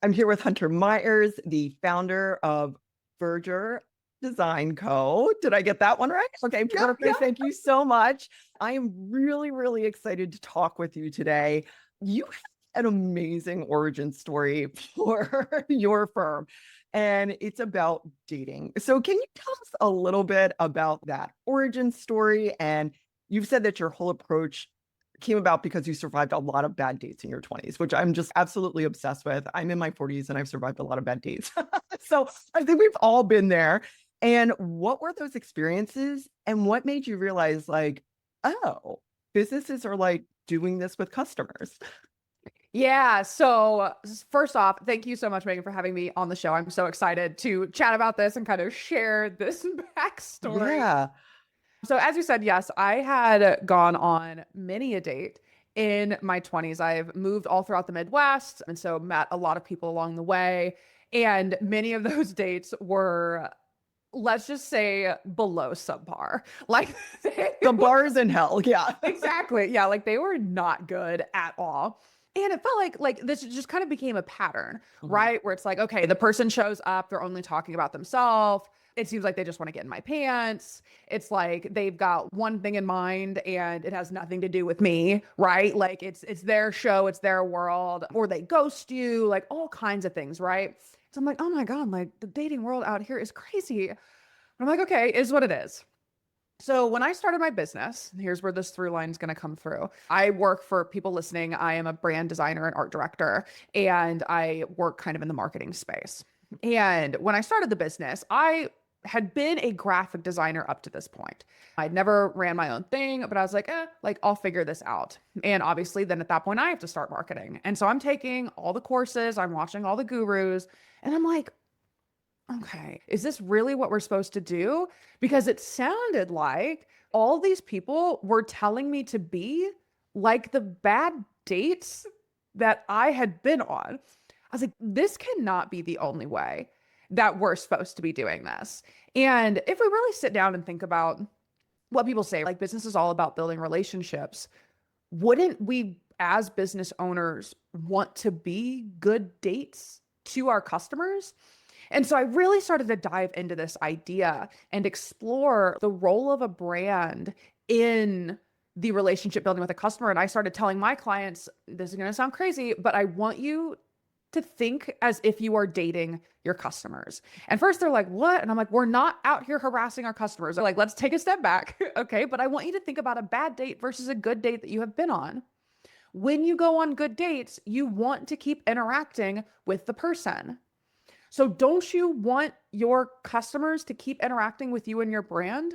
I'm here with Hunter Myers, the founder of Verdure Design Co. Did I get that one right? Okay, perfect. Yeah. Thank you so much. I am really, really excited to talk with you today. You have an amazing origin story for your firm, and it's about dating. So, can you tell us a little bit about that origin story? And you've said that your whole approach came about because you survived a lot of bad dates in your 20s, which I'm just absolutely obsessed with. I'm in my 40s and I've survived a lot of bad dates. So I think we've all been there. And what were those experiences? And what made you realize, like, oh, businesses are like doing this with customers? Yeah. So first off, thank you so much, Megan, for having me on the show. I'm so excited to chat about this and kind of share this backstory. Yeah. So as you said, yes, I had gone on many a date in my 20s. I've moved all throughout the Midwest and so met a lot of people along the way. And many of those dates were, let's just say, below subpar. Like they The bars in hell. Yeah. exactly. Yeah, like they were not good at all. And it felt like this just kind of became a pattern, Mhm. right? Where it's like, okay, the person shows up, they're only talking about themselves. It seems like they just want to get in my pants. It's like they've got one thing in mind and it has nothing to do with me, right? Like it's their show, it's their world, or they ghost you, like all kinds of things, right? So I'm like, oh my God, like the dating world out here is crazy. I'm like, okay, is what it is. So when I started my business, here's where this through line is going to come through. I work for people listening. I am a brand designer and art director, and I work kind of in the marketing space. And when I started the business, I had been a graphic designer up to this point. I'd never ran my own thing, but I was like, like I'll figure this out. And obviously, then at that point, I have to start marketing. And so I'm taking all the courses, I'm watching all the gurus, and I'm like, okay, is this really what we're supposed to do? Because it sounded like all these people were telling me to be like the bad dates that I had been on. I was like, this cannot be the only way that we're supposed to be doing this. And if we really sit down and think about what people say, like business is all about building relationships, wouldn't we, as business owners, want to be good dates to our customers? And so I really started to dive into this idea and explore the role of a brand in the relationship building with a customer. And I started telling my clients, this is going to sound crazy, but I want you to think as if you are dating your customers. And first they're like, what? And I'm like, we're not out here harassing our customers. They're like, let's take a step back. Okay. But I want you to think about a bad date versus a good date that you have been on. When you go on good dates, you want to keep interacting with the person. So don't you want your customers to keep interacting with you and your brand?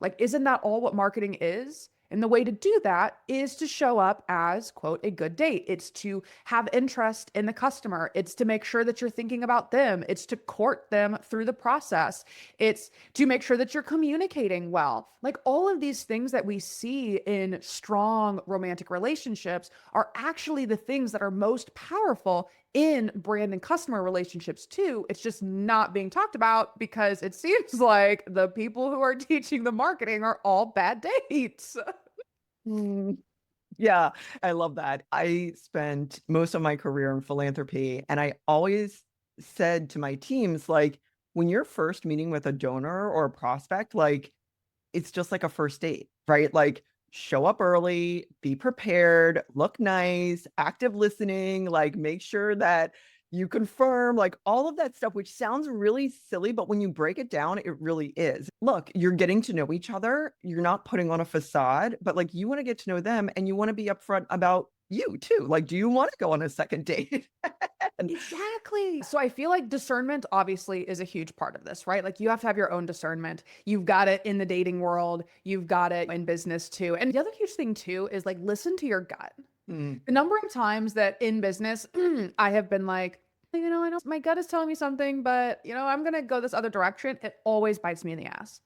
Like, isn't that all what marketing is? And the way to do that is to show up as, quote, a good date. It's to have interest in the customer. It's to make sure that you're thinking about them. It's to court them through the process. It's to make sure that you're communicating well. Like all of these things that we see in strong romantic relationships are actually the things that are most powerful in brand and customer relationships too. It's just not being talked about because it seems like the people who are teaching the marketing are all bad dates. Mm, yeah, I love that. I spent most of my career in philanthropy, and I always said to my teams, like, when you're first meeting with a donor or a prospect, like, it's just like a first date, right? Like, show up early, be prepared, look nice, active listening, like, make sure that you confirm, like, all of that stuff, which sounds really silly, but when you break it down, it really is. Look, you're getting to know each other. You're not putting on a facade, but like, you want to get to know them and you want to be upfront about you too. Like, do you want to go on a second date? And Exactly. So I feel like discernment obviously is a huge part of this, right? Like you have to have your own discernment. You've got it in the dating world, you've got it in business too. And the other huge thing too is like listen to your gut. mm, The number of times that in business I have been like, I know my gut is telling me something, but I'm going to go this other direction. It always bites me in the ass.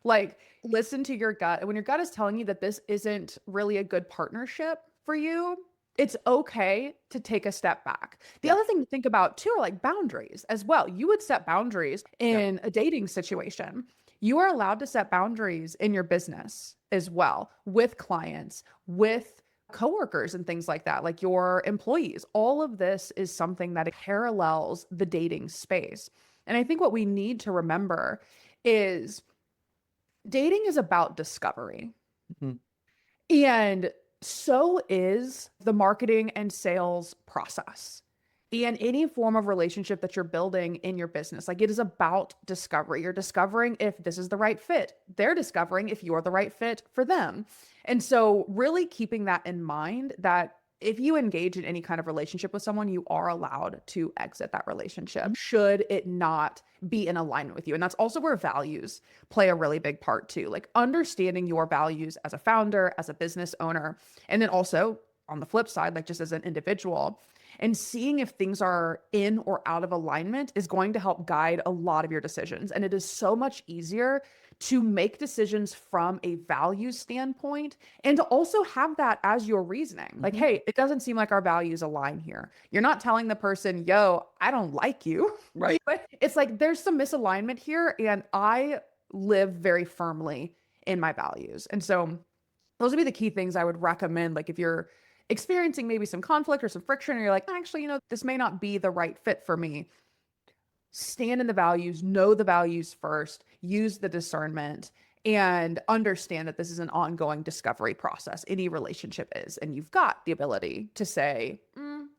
Like, listen to your gut. And when your gut is telling you that this isn't really a good partnership for you, it's okay to take a step back. The yeah, other thing to think about too are like boundaries as well. You would set boundaries yeah, in a dating situation. You are allowed to set boundaries in your business as well with clients, with coworkers and things like that, like your employees. All of this is something that parallels the dating space. And I think what we need to remember is dating is about discovery. Mhm. And so is the marketing and sales process. And any form of relationship that you're building in your business, like it is about discovery. You're discovering if this is the right fit. They're discovering if you're the right fit for them. And so, really keeping that in mind that if you engage in any kind of relationship with someone, you are allowed to exit that relationship should it not be in alignment with you. And that's also where values play a really big part too. Like understanding your values as a founder, as a business owner, and then also on the flip side, like just as an individual, and seeing if things are in or out of alignment is going to help guide a lot of your decisions. And it is so much easier to make decisions from a value standpoint and to also have that as your reasoning. Like, Mhm. hey, it doesn't seem like our values align here. You're not telling the person, yo, I don't like you. Right. But it's like there's some misalignment here. And I live very firmly in my values. And so those would be the key things I would recommend. Like if you're experiencing maybe some conflict or some friction, or you're like, actually, this may not be the right fit for me, stand in the values, know the values first, use the discernment, and understand that this is an ongoing discovery process. Any relationship is. And you've got the ability to say,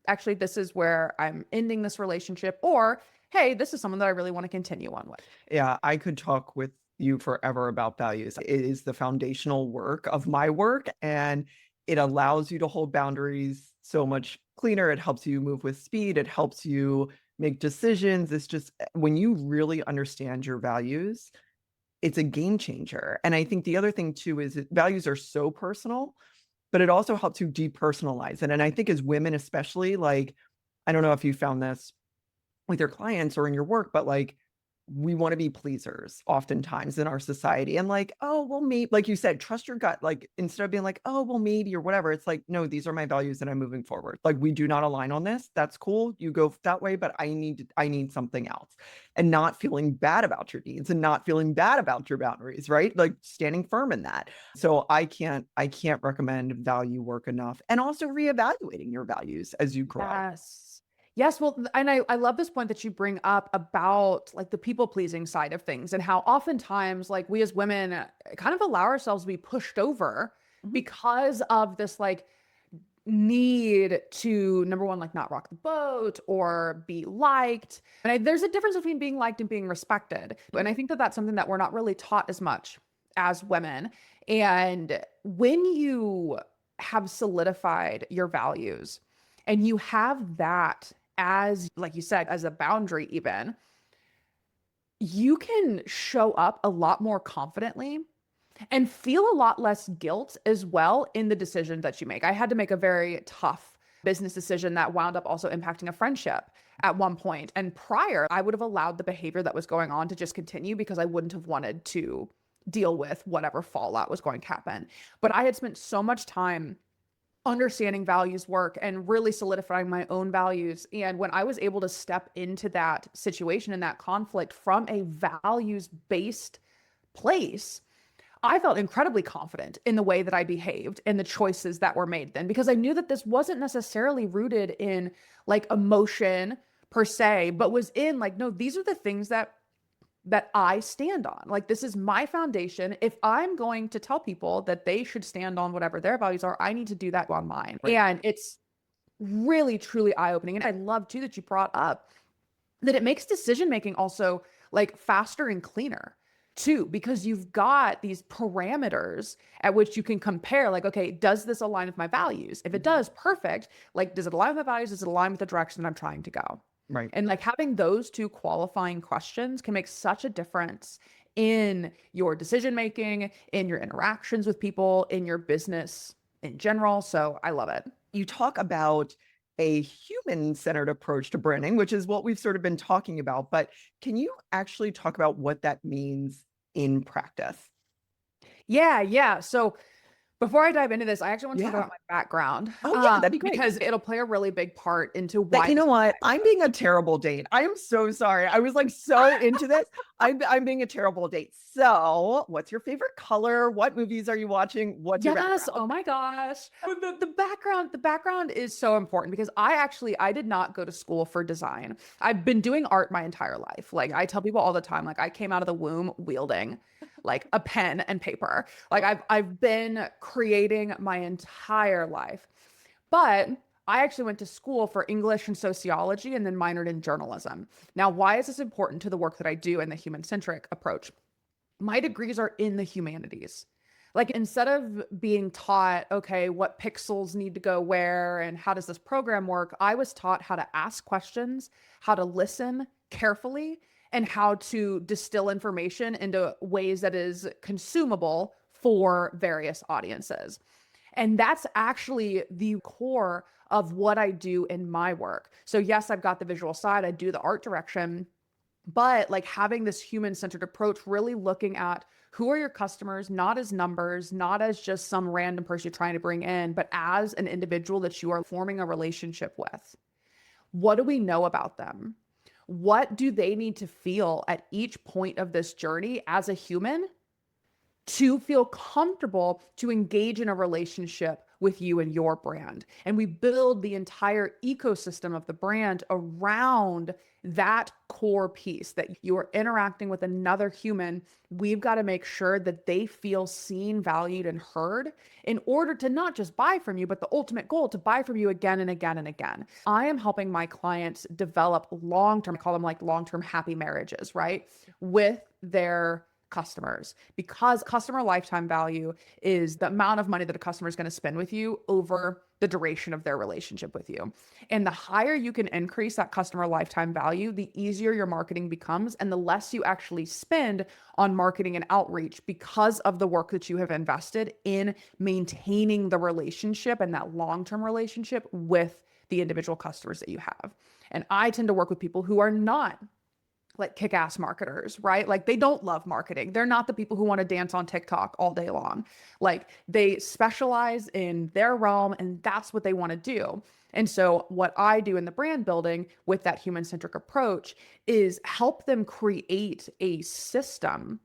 actually, this is where I'm ending this relationship, or hey, this is someone that I really want to continue on with. Yeah, I could talk with you forever about values. It is the foundational work of my work, and it allows you to hold boundaries so much cleaner. It helps you move with speed. It helps you make decisions. It's just when you really understand your values, it's a game changer. And I think the other thing too is that values are so personal, but it also helps you depersonalize it. And I think as women, especially, like, I don't know if you found this with your clients or in your work, but like we want to be pleasers oftentimes in our society. And like, oh, well, maybe, like you said, trust your gut. Like instead of being like, oh, well, maybe or whatever, it's like, no, these are my values and I'm moving forward. Like we do not align on this. That's cool. You go that way, but I need something else. And not feeling bad about your needs and not feeling bad about your boundaries, right? Like standing firm in that. So I can't recommend value work enough. And also reevaluating your values as you grow. Yes. Yes. Well, and I love this point that you bring up about like the people pleasing side of things and how oftentimes like we as women kind of allow ourselves to be pushed over Mhm. because of this like need to number one, like not rock the boat or be liked. And there's a difference between being liked and being respected. And I think that that's something that we're not really taught as much as women. And when you have solidified your values and you have that as, like you said, as a boundary, even, you can show up a lot more confidently and feel a lot less guilt as well in the decision that you make. I had to make a very tough business decision that wound up also impacting a friendship at one point. And prior, I would have allowed the behavior that was going on to just continue because I wouldn't have wanted to deal with whatever fallout was going to happen. But I had spent so much time understanding values work and really solidifying my own values. And when I was able to step into that situation and that conflict from a values based place, I felt incredibly confident in the way that I behaved and the choices that were made then because I knew that this wasn't necessarily rooted in like emotion per se, but was in like, no, these are the things that I stand on. Like this is my foundation. If I'm going to tell people that they should stand on whatever their values are, I need to do that on mine. Right. And it's really truly eye-opening. And I love too that you brought up that it makes decision making also like faster and cleaner too, because you've got these parameters at which you can compare, like, okay, does this align with my values? If it does, perfect. Like, does it align with my values? Does it align with the direction that I'm trying to go? Right. And like having those two qualifying questions can make such a difference in your decision making, in your interactions with people, in your business in general. So I love it. You talk about a human-centered approach to branding, which is what we've sort of been talking about, but can you actually talk about what that means in practice? Yeah, yeah. So before I dive into this, I actually want to talk Yeah. about my background Oh, yeah, that'd be great. because it'll play a really big part into That why you this know is what? what I I'm do. being a terrible date. I am so sorry. I was like so into this. I'm being a terrible date. So, what's your favorite color? What movies are you watching? What's your Yes. background? Oh my gosh. The background is so important because I did not go to school for design. I've been doing art my entire life. Like I tell people all the time, like I came out of the womb wielding like a pen and paper. Like I've been creating my entire life. But I actually went to school for English and sociology and then minored in journalism. Now, why is this important to the work that I do in the human centric approach? My degrees are in the humanities. Like instead of being taught, okay, what pixels need to go where and how does this program work, I was taught how to ask questions, how to listen carefully, and how to distill information into ways that is consumable for various audiences. And that's actually the core of what I do in my work. So, yes, I've got the visual side, I do the art direction, but like having this human centered approach, really looking at who are your customers, not as numbers, not as just some random person you're trying to bring in, but as an individual that you are forming a relationship with. What do we know about them? What do they need to feel at each point of this journey as a human to feel comfortable to engage in a relationship with you and your brand? And we build the entire ecosystem of the brand around that core piece that you are interacting with another human. We've got to make sure that they feel seen, valued, and heard in order to not just buy from you, but the ultimate goal to buy from you again and again and again. I am helping my clients develop long term, I call them like long term happy marriages, right? With their customers, because customer lifetime value is the amount of money that a customer is going to spend with you over the duration of their relationship with you. And the higher you can increase that customer lifetime value, the easier your marketing becomes and the less you actually spend on marketing and outreach because of the work that you have invested in maintaining the relationship and that long-term relationship with the individual customers that you have. And I tend to work with people who are not like kick-ass marketers, right? Like they don't love marketing. They're not the people who want to dance on TikTok all day long. Like they specialize in their realm and that's what they want to do. And so what I do in the brand building with that human-centric approach is help them create a system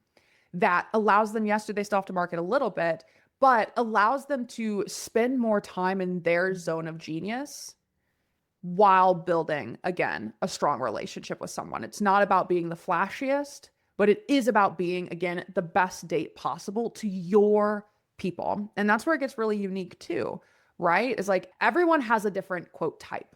that allows them, yes, do they still have to market a little bit, but allows them to spend more time in their zone of genius while building, again, a strong relationship with someone. It's not about being the flashiest, but it is about being, again, the best date possible to your people. And that's where it gets really unique too, right? Is like everyone has a different quote type,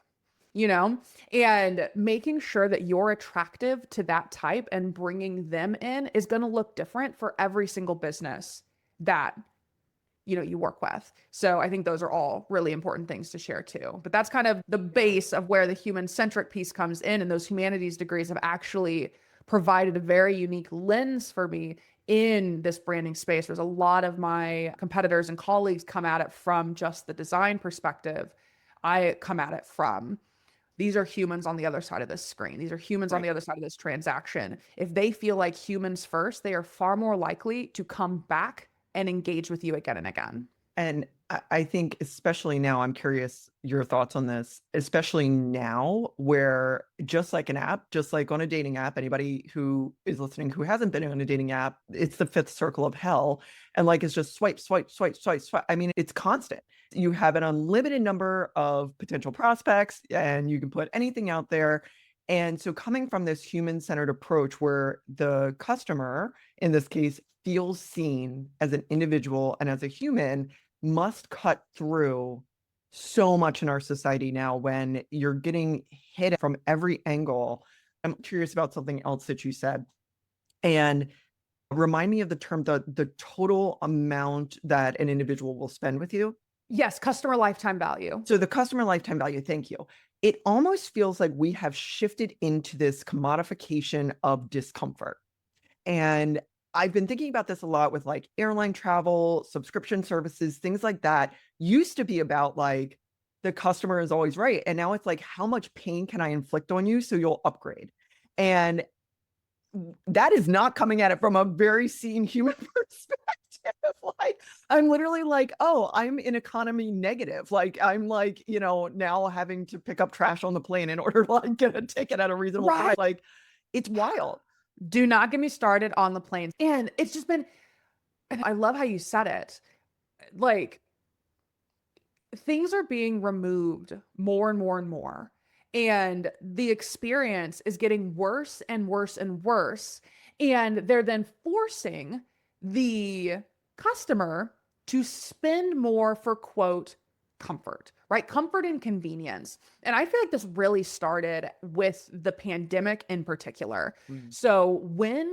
you know, and making sure that you're attractive to that type and bringing them in is going to look different for every single business that you work with. So I think those are all really important things to share too. But that's kind of the base of where the human centric piece comes in. And those humanities degrees have actually provided a very unique lens for me in this branding space. There's a lot of my competitors and colleagues come at it from just the design perspective. I come at it from these are humans on the other side of this screen. These are humans on Right. the other side of this transaction. If they feel like humans first, they are far more likely to come back and engage with you again and again. And I think, especially now, I'm curious your thoughts on this, especially now, where just like an app, just like on a dating app, anybody who is listening who hasn't been on a dating app, it's the fifth circle of hell. And like it's just swipe, swipe, swipe, swipe, swipe. I mean, it's constant. You have an unlimited number of potential prospects and you can put anything out there. And so, coming from this human centered approach where the customer, in this case, feels seen as an individual and as a human must cut through so much in our society now when you're getting hit from every angle. I'm curious about something else that you said. And remind me of the term, the total amount that an individual will spend with you. Yes, customer lifetime value. So the customer lifetime value, thank you. It almost feels like we have shifted into this commodification of discomfort. And I've been thinking about this a lot with like airline travel, subscription services, things like that. Used to be about like the customer is always right. And now it's like, how much pain can I inflict on you so you'll upgrade? And that is not coming at it from a very seen human perspective. Like, I'm literally like, oh, I'm in economy negative. Like, I'm like, now having to pick up trash on the plane in order to like get a ticket at a reasonable Right. price. Like, it's wild. Do not get me started on the planes. And it's just been, and I love how you said it. Like, things are being removed more and more and more. And the experience is getting worse and worse and worse. And they're then forcing the customer to spend more for quote comfort, right? Comfort and convenience. And I feel like this really started with the pandemic in particular. Mm. So when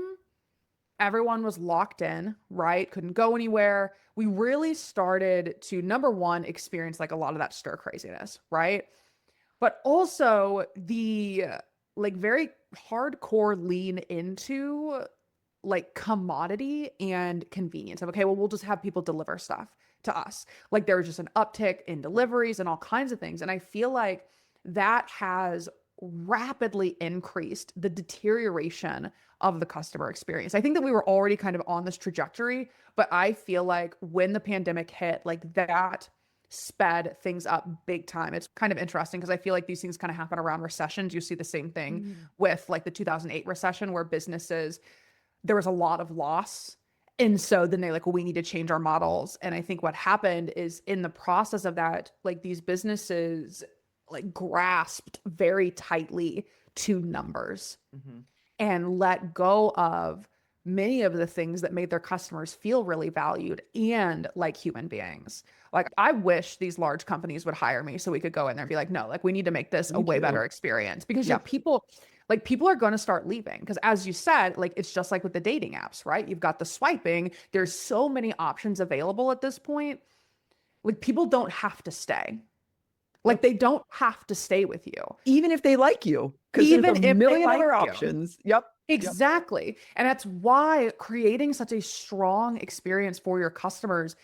everyone was locked in, right? Couldn't go anywhere. We really started to, number one, experience like a lot of that stir craziness, right? But also the like very hardcore lean into like commodity and convenience of, okay, well, we'll just have people deliver stuff to us. Like there was just an uptick in deliveries and all kinds of things. And I feel like that has rapidly increased the deterioration of the customer experience. I think that we were already kind of on this trajectory, but I feel like when the pandemic hit, like that sped things up big time. It's kind of interesting because I feel like these things kind of happen around recessions. You see the same thing with like the 2008 recession where businesses, there was a lot of loss. And so then they like, well, we need to change our models. And I think what happened is in the process of that, like these businesses like grasped very tightly to numbers Mm-hmm. and let go of many of the things that made their customers feel really valued and like human beings. Like I wish these large companies would hire me so we could go in there and be like, no, like we need to make this a Me way too. better experience because Yeah. people are going to start leaving because as you said, like it's just like with the dating apps, right? You've got the swiping. There's so many options available at this point. Like people don't have to stay. Like Yep. they don't have to stay with you, Even if they like you, because there's a even if they million like other you. options. Yep. Yep. Exactly. And that's why creating such a strong experience for your customers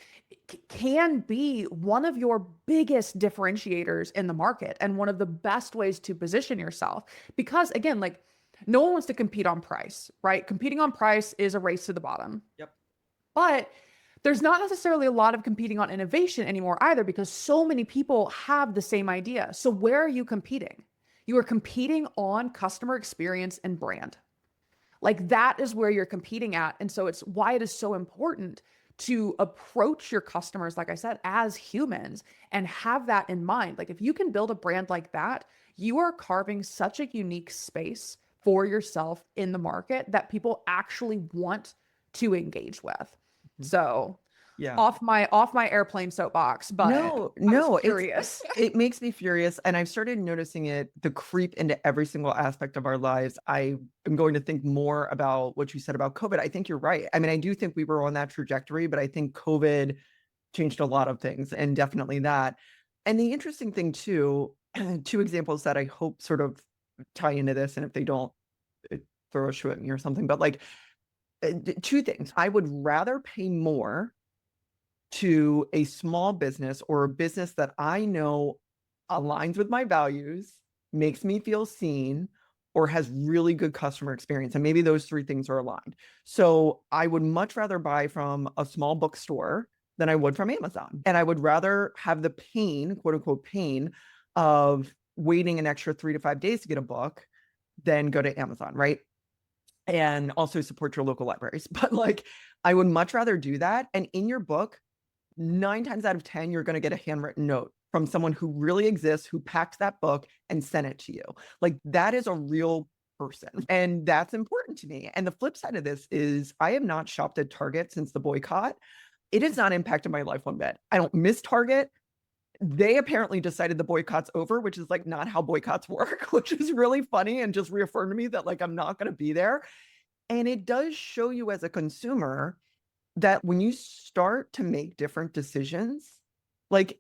can be one of your biggest differentiators in the market and one of the best ways to position yourself. Because again, like no one wants to compete on price, right? Competing on price is a race to the bottom. Yep. But there's not necessarily a lot of competing on innovation anymore either because so many people have the same idea. So where are you competing? You are competing on customer experience and brand. Like that is where you're competing at. And so it's why it is so important to approach your customers, like I said, as humans and have that in mind. Like if you can build a brand like that, you are carving such a unique space for yourself in the market that people actually want to engage with. Mhm. So Yeah. off my airplane soapbox, but No, I was no, curious. it makes me furious. And I've started noticing it, the creep into every single aspect of our lives. I am going to think more about what you said about COVID. I think you're right. I mean, I do think we were on that trajectory, but I think COVID changed a lot of things and definitely that. And the interesting thing too, two examples that I hope sort of tie into this, and if they don't, uh, throw a shoe at me or something, but like two things. I would rather pay more to a small business or a business that I know aligns with my values, makes me feel seen, or has really good customer experience. And maybe those three things are aligned. So I would much rather buy from a small bookstore than I would from Amazon. And I would rather have the pain, quote unquote, pain of waiting an extra 3 to 5 days to get a book than go to Amazon, right? And also support your local libraries. But like, I would much rather do that. And in your book, 9 times out of 10, you're going to get a handwritten note from someone who really exists, who packed that book and sent it to you. Like that is a real person. And that's important to me. And the flip side of this is I have not shopped at Target since the boycott. It has not impacted my life one bit. I don't miss Target. They apparently decided the boycott's over, which is like not how boycotts work, which is really funny and just reaffirmed to me that like I'm not going to be there. And it does show you as a consumer that when you start to make different decisions, like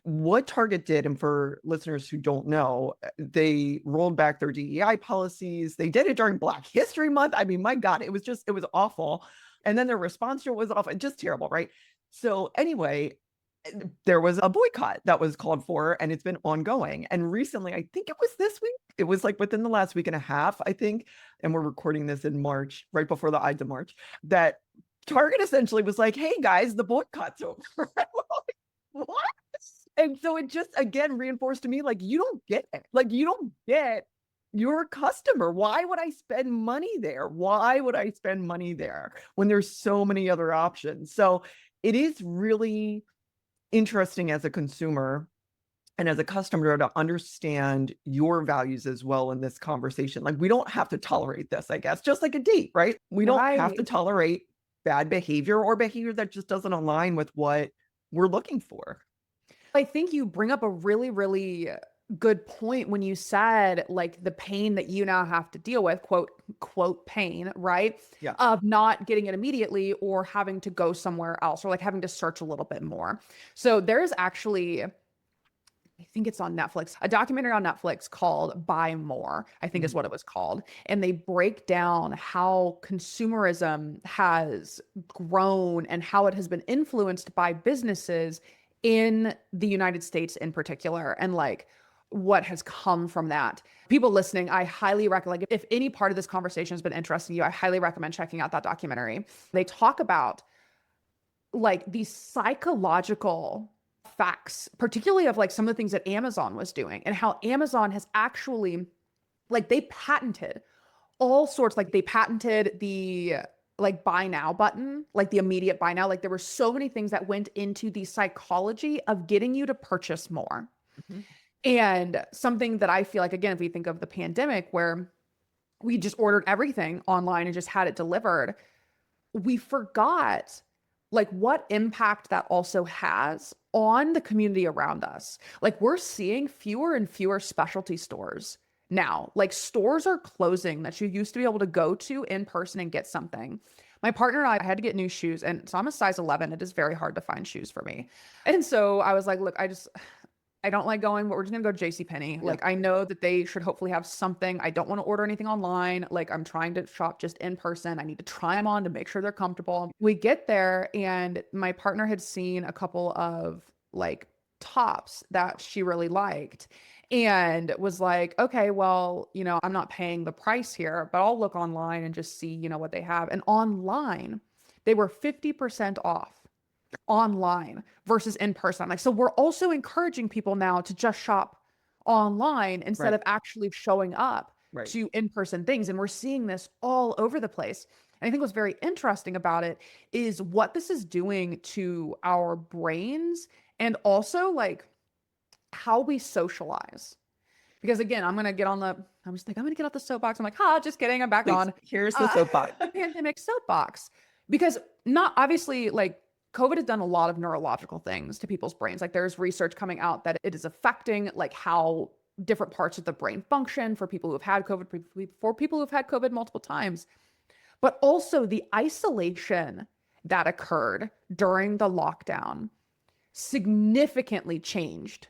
what Target did, and for listeners who don't know, they rolled back their DEI policies. They did it during Black History Month. I mean, my God, it was awful. And then their response to it was awful, just terrible, right? So anyway, there was a boycott that was called for, and it's been ongoing. And recently, I think it was this week, it was like within the last week and a half, I think, and we're recording this in March, right before the Ides of March, that Target essentially was like, hey guys, the boycott's over. What? And so it just again reinforced to me, like, you don't get it. Like, you don't get your customer. Why would I spend money there? Why would I spend money there when there's so many other options? So it is really interesting as a consumer and as a customer to understand your values as well in this conversation. Like, we don't have to tolerate this, I guess, just like a date, right? We don't have to Right. tolerate bad behavior or behavior that just doesn't align with what we're looking for. I think you bring up a really, really good point when you said like the pain that you now have to deal with, quote, pain, right? Yeah. Of not getting it immediately or having to go somewhere else or like having to search a little bit more. So there's actually, I think it's on Netflix, a documentary on Netflix called Buy More, I think is Mhm. what it was called. And they break down how consumerism has grown and how it has been influenced by businesses in the United States in particular, and like what has come from that. People listening, I highly recommend, like, if any part of this conversation has been interesting to you, I highly recommend checking out that documentary. They talk about like these psychological facts, particularly of like some of the things that Amazon was doing and how Amazon has actually like they patented all sorts, like they patented the like buy now button, like the immediate buy now. Like there were so many things that went into the psychology of getting you to purchase more. Mhm. And something that I feel like, again, if we think of the pandemic where we just ordered everything online and just had it delivered, we forgot like what impact that also has on the community around us. Like we're seeing fewer and fewer specialty stores now. Like stores are closing that you used to be able to go to in person and get something. My partner and I had to get new shoes, and so I'm a size 11. It is very hard to find shoes for me. And so I was like, look, I don't like going, but we're just gonna go to JCPenney. Yeah. Like, I know that they should hopefully have something. I don't want to order anything online. Like, I'm trying to shop just in person. I need to try them on to make sure they're comfortable. We get there, and my partner had seen a couple of like tops that she really liked and was like, okay, well, I'm not paying the price here, but I'll look online and just see, what they have. And online, they were 50% off online versus in person. Like, so we're also encouraging people now to just shop online instead Right. of actually showing up Right. to in-person things. And we're seeing this all over the place. And I think what's very interesting about it is what this is doing to our brains and also like how we socialize. Because again, I was like, I'm gonna get off the soapbox. I'm like, just kidding. I'm back Please, on here's the soapbox. the pandemic soapbox. Because not obviously like COVID has done a lot of neurological things to people's brains. Like there's research coming out that it is affecting like how different parts of the brain function for people who've had COVID, for people who've had COVID multiple times, but also the isolation that occurred during the lockdown significantly changed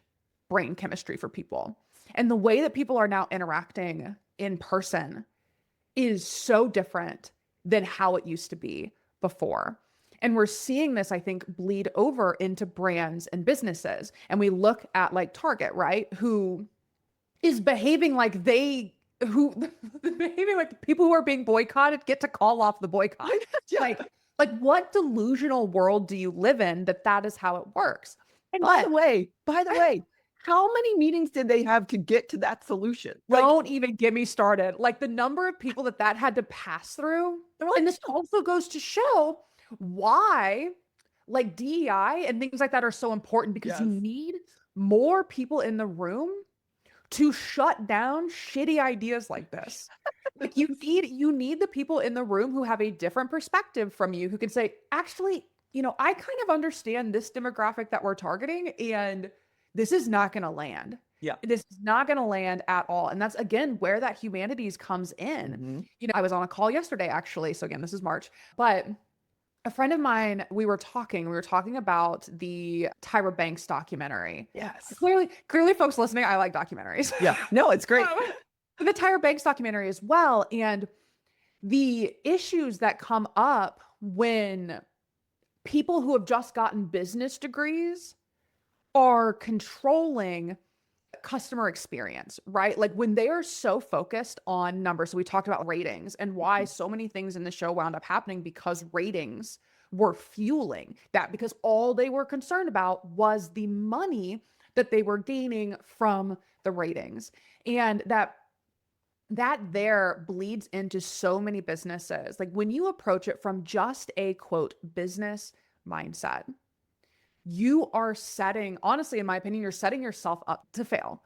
brain chemistry for people. And the way that people are now interacting in person is so different than how it used to be before. And we're seeing this, I think, bleed over into brands and businesses. And we look at like Target, right? Who is behaving like who behaving like the people who are being boycotted get to call off the boycott. Yeah. Like, like what delusional world do you live in that that is how it works? And But by the way, how many meetings did they have to get to that solution? Like, don't even get me started. Like the number of people that that had to pass through. they're like, And this also goes to show why like DEI and things like that are so important because you yes. need more people in the room to shut down shitty ideas like this. Like you need the people in the room who have a different perspective from you who can say, actually, I kind of understand this demographic that we're targeting and this is not going to land. Yeah. This is not going to land at all. And that's again where that humanities comes in. Mhm. I was on a call yesterday actually. So again, this is March, but a friend of mine, we were talking about the Tyra Banks documentary. Yes. Clearly folks listening, I like documentaries. Yeah. No, it's great. Um, the Tyra Banks documentary as well. And the issues that come up when people who have just gotten business degrees are controlling customer experience, right? Like when they are so focused on numbers. So we talked about ratings and why so many things in the show wound up happening because ratings were fueling that because all they were concerned about was the money that they were gaining from the ratings. And that that there bleeds into so many businesses. Like when you approach it from just a quote business mindset, you are setting, honestly, in my opinion, you're setting yourself up to fail.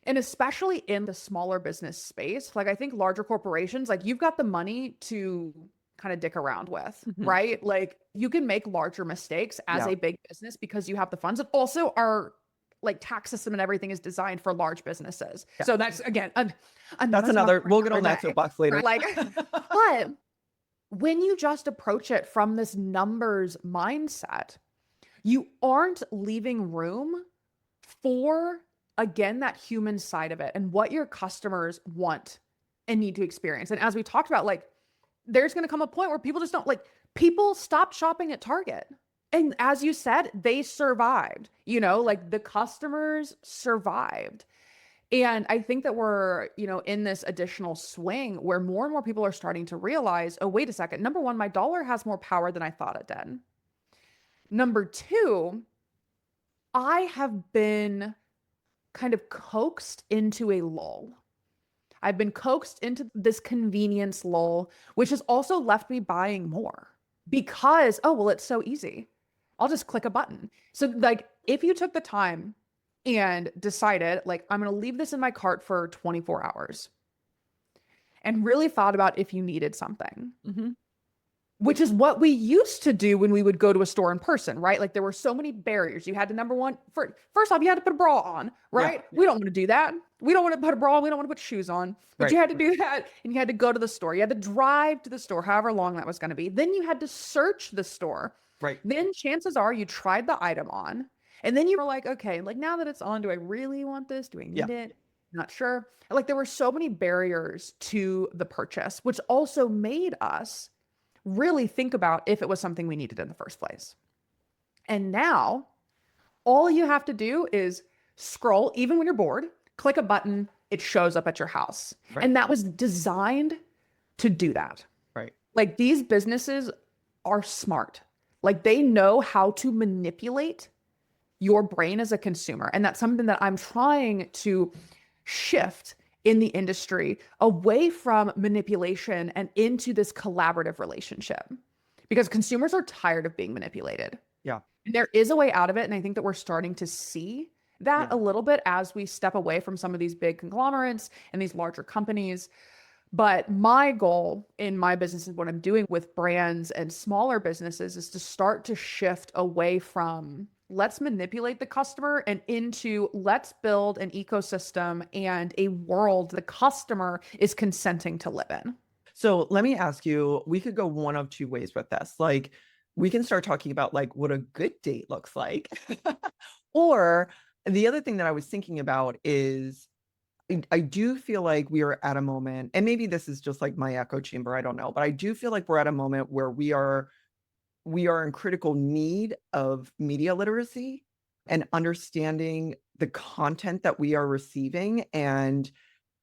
And especially in the smaller business space, like I think larger corporations, like you've got the money to kind of dick around with, Mhm. right? Like you can make larger mistakes as Yeah. a big business because you have the funds. And also our like tax system and everything is designed for large businesses. Yeah. So that's again That's another topic another, for we'll get on another that day. soapbox later. Right? Like, but when you just approach it from this numbers mindset, you aren't leaving room for, again, that human side of it and what your customers want and need to experience. And as we talked about, like, there's going to come a point where people just don't like, people stop shopping at Target. And as you said, they survived, like the customers survived. And I think that we're, in this additional swing where more and more people are starting to realize, oh, wait a second. Number one, my dollar has more power than I thought it did. Number two, I have been kind of coaxed into a lull. I've been coaxed into this convenience lull, which has also left me buying more because, oh, well, it's so easy. I'll just click a button. So, like, if you took the time and decided, like, I'm going to leave this in my cart for 24 hours and really thought about if you needed something, Mhm. which is what we used to do when we would go to a store in person, right? Like there were so many barriers. You had to number one, first off, you had to put a bra on, Yeah. right? We don't want to do that. We don't want to put a bra on. We don't want to put shoes on, but you Right. had to do that and you had to go to the store. You had to drive to the store, however long that was going to be. Then you had to search the store. Right. Then chances are you tried the item on and then you were like, okay, like now that it's on, do I really want this? Do I Yeah. need it? Not sure. Like there were so many barriers to the purchase, which also made us really think about if it was something we needed in the first place. And now all you have to do is scroll, even when you're bored, click a button, it shows up at your house. Right. And that was designed to do that. Right. Like these businesses are smart. Like they know how to manipulate your brain as a consumer. And that's something that I'm trying to shift in the industry away from manipulation and into this collaborative relationship because consumers are tired of being manipulated. Yeah. And there is a way out of it. And I think that we're starting to see that Yeah. a little bit as we step away from some of these big conglomerates and these larger companies. But my goal in my business and what I'm doing with brands and smaller businesses is to start to shift away from let's manipulate the customer and into let's build an ecosystem and a world the customer is consenting to live in. So let me ask you, we could go one of two ways with this. Like we can start talking about like what a good date looks like. Or the other thing that I was thinking about is I do feel like we are at a moment, and maybe this is just like my echo chamber, I don't know, but I do feel like we're at a moment where we are in critical need of media literacy and understanding the content that we are receiving. And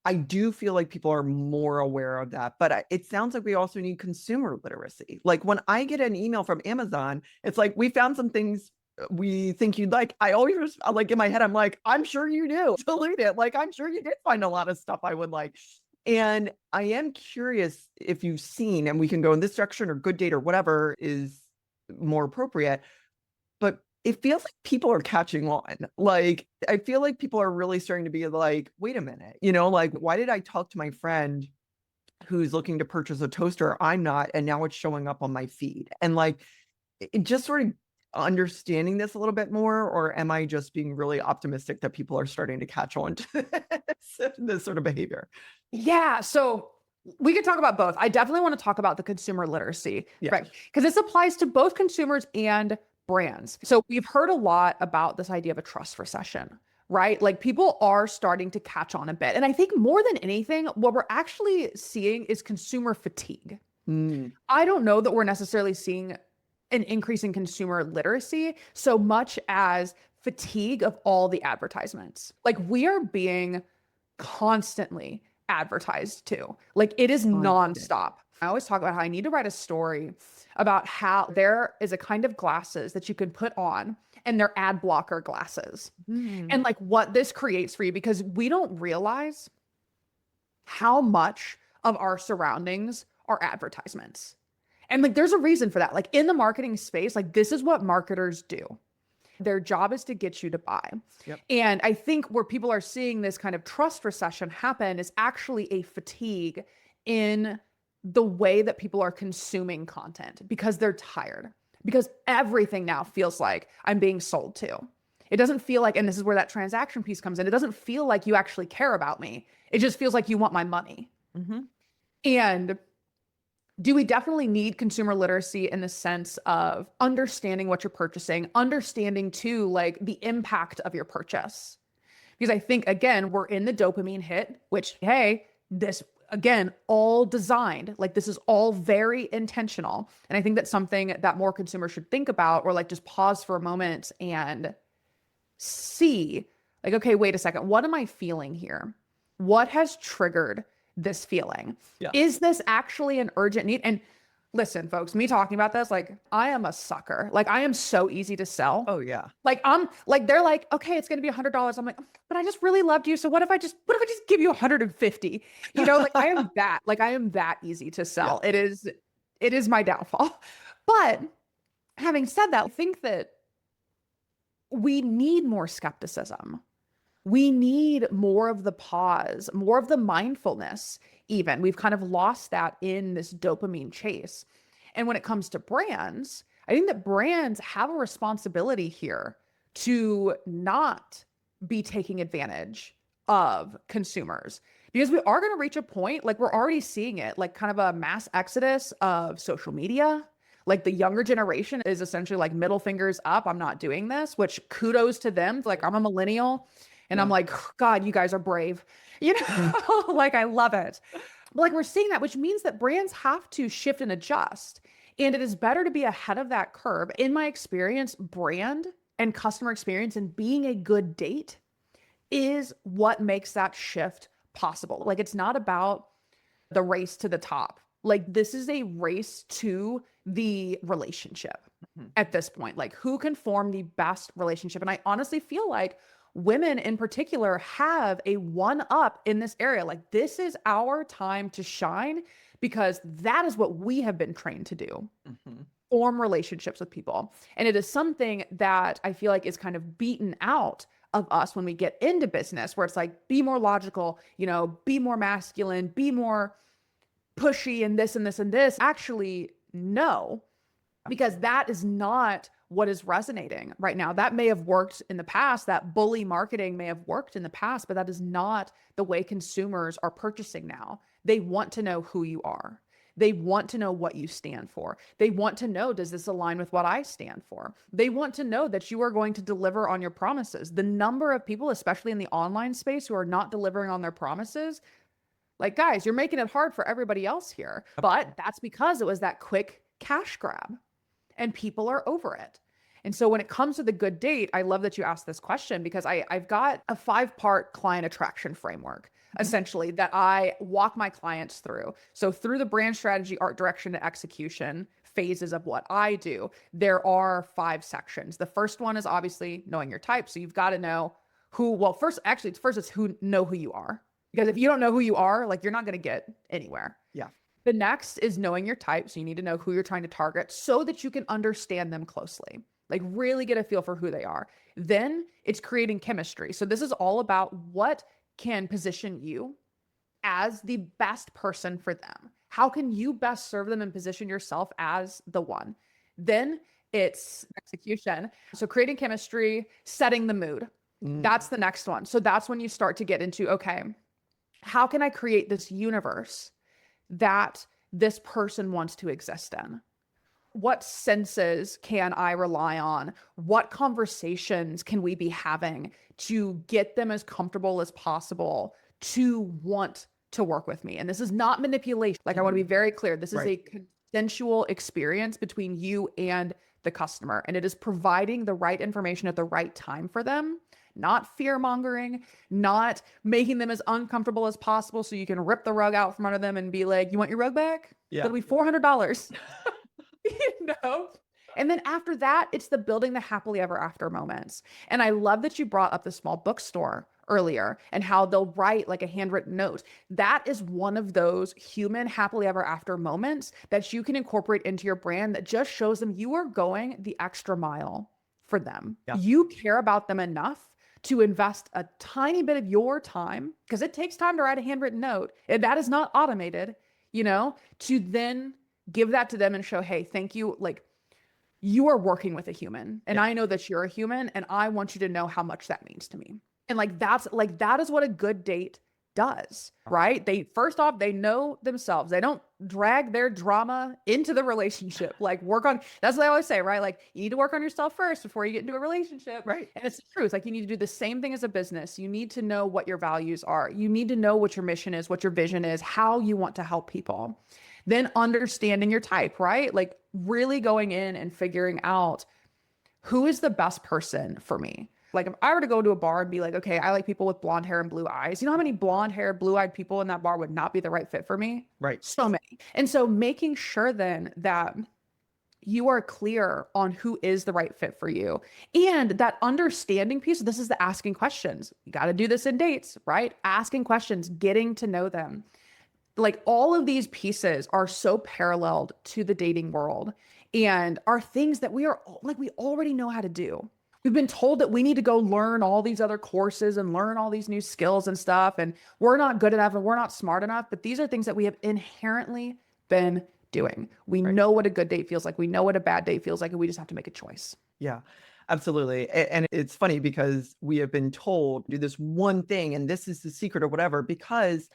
I do feel like people are more aware of that, but it sounds like we also need consumer literacy. Like when I get an email from Amazon, it's like, we found some things we think you'd like. I always like in my head, I'm like, I'm sure you do. Delete it. Like, I'm sure you did find a lot of stuff I would like. And I am curious if you've seen, and we can go in this direction or good date or whatever is more appropriate, but it feels like people are catching on. Like, I feel like people are really starting to be like, wait a minute, like, why did I talk to my friend who's looking to purchase a toaster? I'm not, and now it's showing up on my feed. And like, it just sort of understanding this a little bit more, or am I just being really optimistic that people are starting to catch on to this sort of behavior? Yeah. So we could talk about both. I definitely want to talk about the consumer literacy, Yeah. right? Because this applies to both consumers and brands. So we've heard a lot about this idea of a trust recession, right? Like people are starting to catch on a bit. And I think more than anything, what we're actually seeing is consumer fatigue. Mm, I don't know that we're necessarily seeing an increase in consumer literacy so much as fatigue of all the advertisements. Like we are being constantly advertised to. Like it is constant. nonstop. I always talk about how I need to write a story about how there is a kind of glasses that you can put on and they're ad blocker glasses Mm, and like what this creates for you because we don't realize how much of our surroundings are advertisements. And like, there's a reason for that. Like in the marketing space, like this is what marketers do. Their job is to get you to buy. Yep. And I think where people are seeing this kind of trust recession happen is actually a fatigue in the way that people are consuming content because they're tired. Because everything now feels like I'm being sold to. It doesn't feel like, and this is where that transaction piece comes in, it doesn't feel like you actually care about me. It just feels like you want my money. Mm-hmm. And do we definitely need consumer literacy in the sense of understanding what you're purchasing, understanding too, like the impact of your purchase? Because I think, again, we're in the dopamine hit, which, hey, this, again, all designed, like this is all very intentional. And I think that's something that more consumers should think about, or like just pause for a moment and see, like, okay, wait a second, what am I feeling here? What has triggered this feeling? Yeah. Is this actually an urgent need? And listen, folks, me talking about this, like I am a sucker. Like I am so easy to sell. Oh yeah. Like I'm like, they're like, okay, it's gonna be $100. I'm like, but I just really loved you. So what if I just give you 150? You know, like I am that easy to sell. Yeah. It is my downfall. But having said that, I think that we need more skepticism. We need more of the pause, more of the mindfulness, even. We've kind of lost that in this dopamine chase. And when it comes to brands, I think that brands have a responsibility here to not be taking advantage of consumers because we are going to reach a point, like we're already seeing it, like kind of a mass exodus of social media. Like the younger generation is essentially like middle fingers up. I'm not doing this, which kudos to them. Like I'm a millennial. And I'm Yeah. like, God, you guys are brave. You know, like I love it. But like we're seeing that, which means that brands have to shift and adjust. And it is better to be ahead of that curve. In my experience, brand and customer experience and being a good date is what makes that shift possible. Like it's not about the race to the top. Like this is a race to the relationship Mhm. at this point. Like who can form the best relationship? And I honestly feel like women in particular have a one up in this area. Like this is our time to shine because that is what we have been trained to do. Mhm. Form relationships with people. And it is something that I feel like is kind of beaten out of us when we get into business, where it's like, be more logical, you know, be more masculine, be more pushy and this and this and this. Actually, no, because that is not what is resonating right now. That may have worked in the past, that bully marketing may have worked in the past, but that is not the way consumers are purchasing now. They want to know who you are. They want to know what you stand for. They want to know, does this align with what I stand for? They want to know that you are going to deliver on your promises. The number of people, especially in the online space, who are not delivering on their promises, like, guys, you're making it hard for everybody else here. But that's because it was that quick cash grab and people are over it. And so when it comes to the good date, I love that you asked this question because I've got a 5-part client attraction framework, essentially, that I walk my clients through. So through the brand strategy, art direction, to execution phases of what I do, there are 5 sections. The first one is obviously knowing your type. So you've got to know who, well, first, actually, first it's know who you are. Because if you don't know who you are, like you're not going to get anywhere. Yeah. The next is knowing your type. So you need to know who you're trying to target so that you can understand them closely, like really get a feel for who they are. Then it's creating chemistry. So this is all about what can position you as the best person for them. How can you best serve them and position yourself as the one? Then it's execution. So creating chemistry, setting the mood. Mm. That's the next one. So that's when you start to get into, okay, how can I create this universe that this person wants to exist in? What senses can I rely on? What conversations can we be having to get them as comfortable as possible to want to work with me? And this is not manipulation. Like, I want to be very clear. This is Right. a consensual experience between you and the customer, and it is providing the right information at the right time for them. Not fear mongering, not making them as uncomfortable as possible so you can rip the rug out from under them and be like, you want your rug back? Yeah. It'll be $400. You know? And then after that, it's the building the happily ever after moments. And I love that you brought up the small bookstore earlier and how they'll write like a handwritten note. That is one of those human happily ever after moments that you can incorporate into your brand that just shows them you are going the extra mile for them. Yeah. You care about them enough to invest a tiny bit of your time, because it takes time to write a handwritten note, and that is not automated, to then give that to them and show, hey, thank you. Like, you are working with a human, and Yeah. I know that you're a human, and I want you to know how much that means to me. And like, that is what a good date does, right? They, first off, they know themselves. They don't drag their drama into the relationship. Like, that's what I always say, right? Like, you need to work on yourself first before you get into a relationship. Right. And it's the truth. Like, you need to do the same thing as a business. You need to know what your values are. You need to know what your mission is, what your vision is, how you want to help people. Then understanding your type, right? Like, really going in and figuring out who is the best person for me. Like, if I were to go to a bar and be like, okay, I like people with blonde hair and blue eyes, you know how many blonde hair, blue eyed people in that bar would not be the right fit for me? Right. So many. And so making sure then that you are clear on who is the right fit for you. And that understanding piece, this is the asking questions. You got to do this in dates, right? Asking questions, getting to know them. Like, all of these pieces are so paralleled to the dating world and are things that we already know how to do. We've been told that we need to go learn all these other courses and learn all these new skills and stuff. And we're not good enough and we're not smart enough. But these are things that we have inherently been doing. We Right. know what a good date feels like. We know what a bad date feels like. And we just have to make a choice. Yeah, absolutely. And it's funny because we have been told do this one thing and this is the secret or whatever, because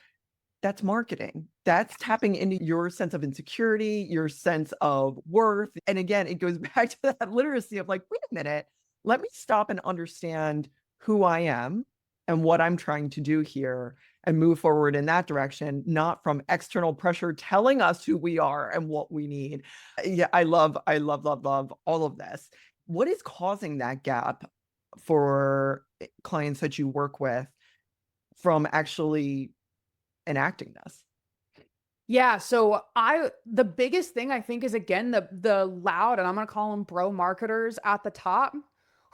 that's marketing. That's tapping into your sense of insecurity, your sense of worth. And again, it goes back to that literacy of like, wait a minute, let me stop and understand who I am and what I'm trying to do here and move forward in that direction, not from external pressure telling us who we are and what we need. Yeah, I love, love all of this. What is causing that gap for clients that you work with from actually enacting this? Yeah, so the biggest thing I think is, again, the loud, and I'm gonna call them bro marketers at the top,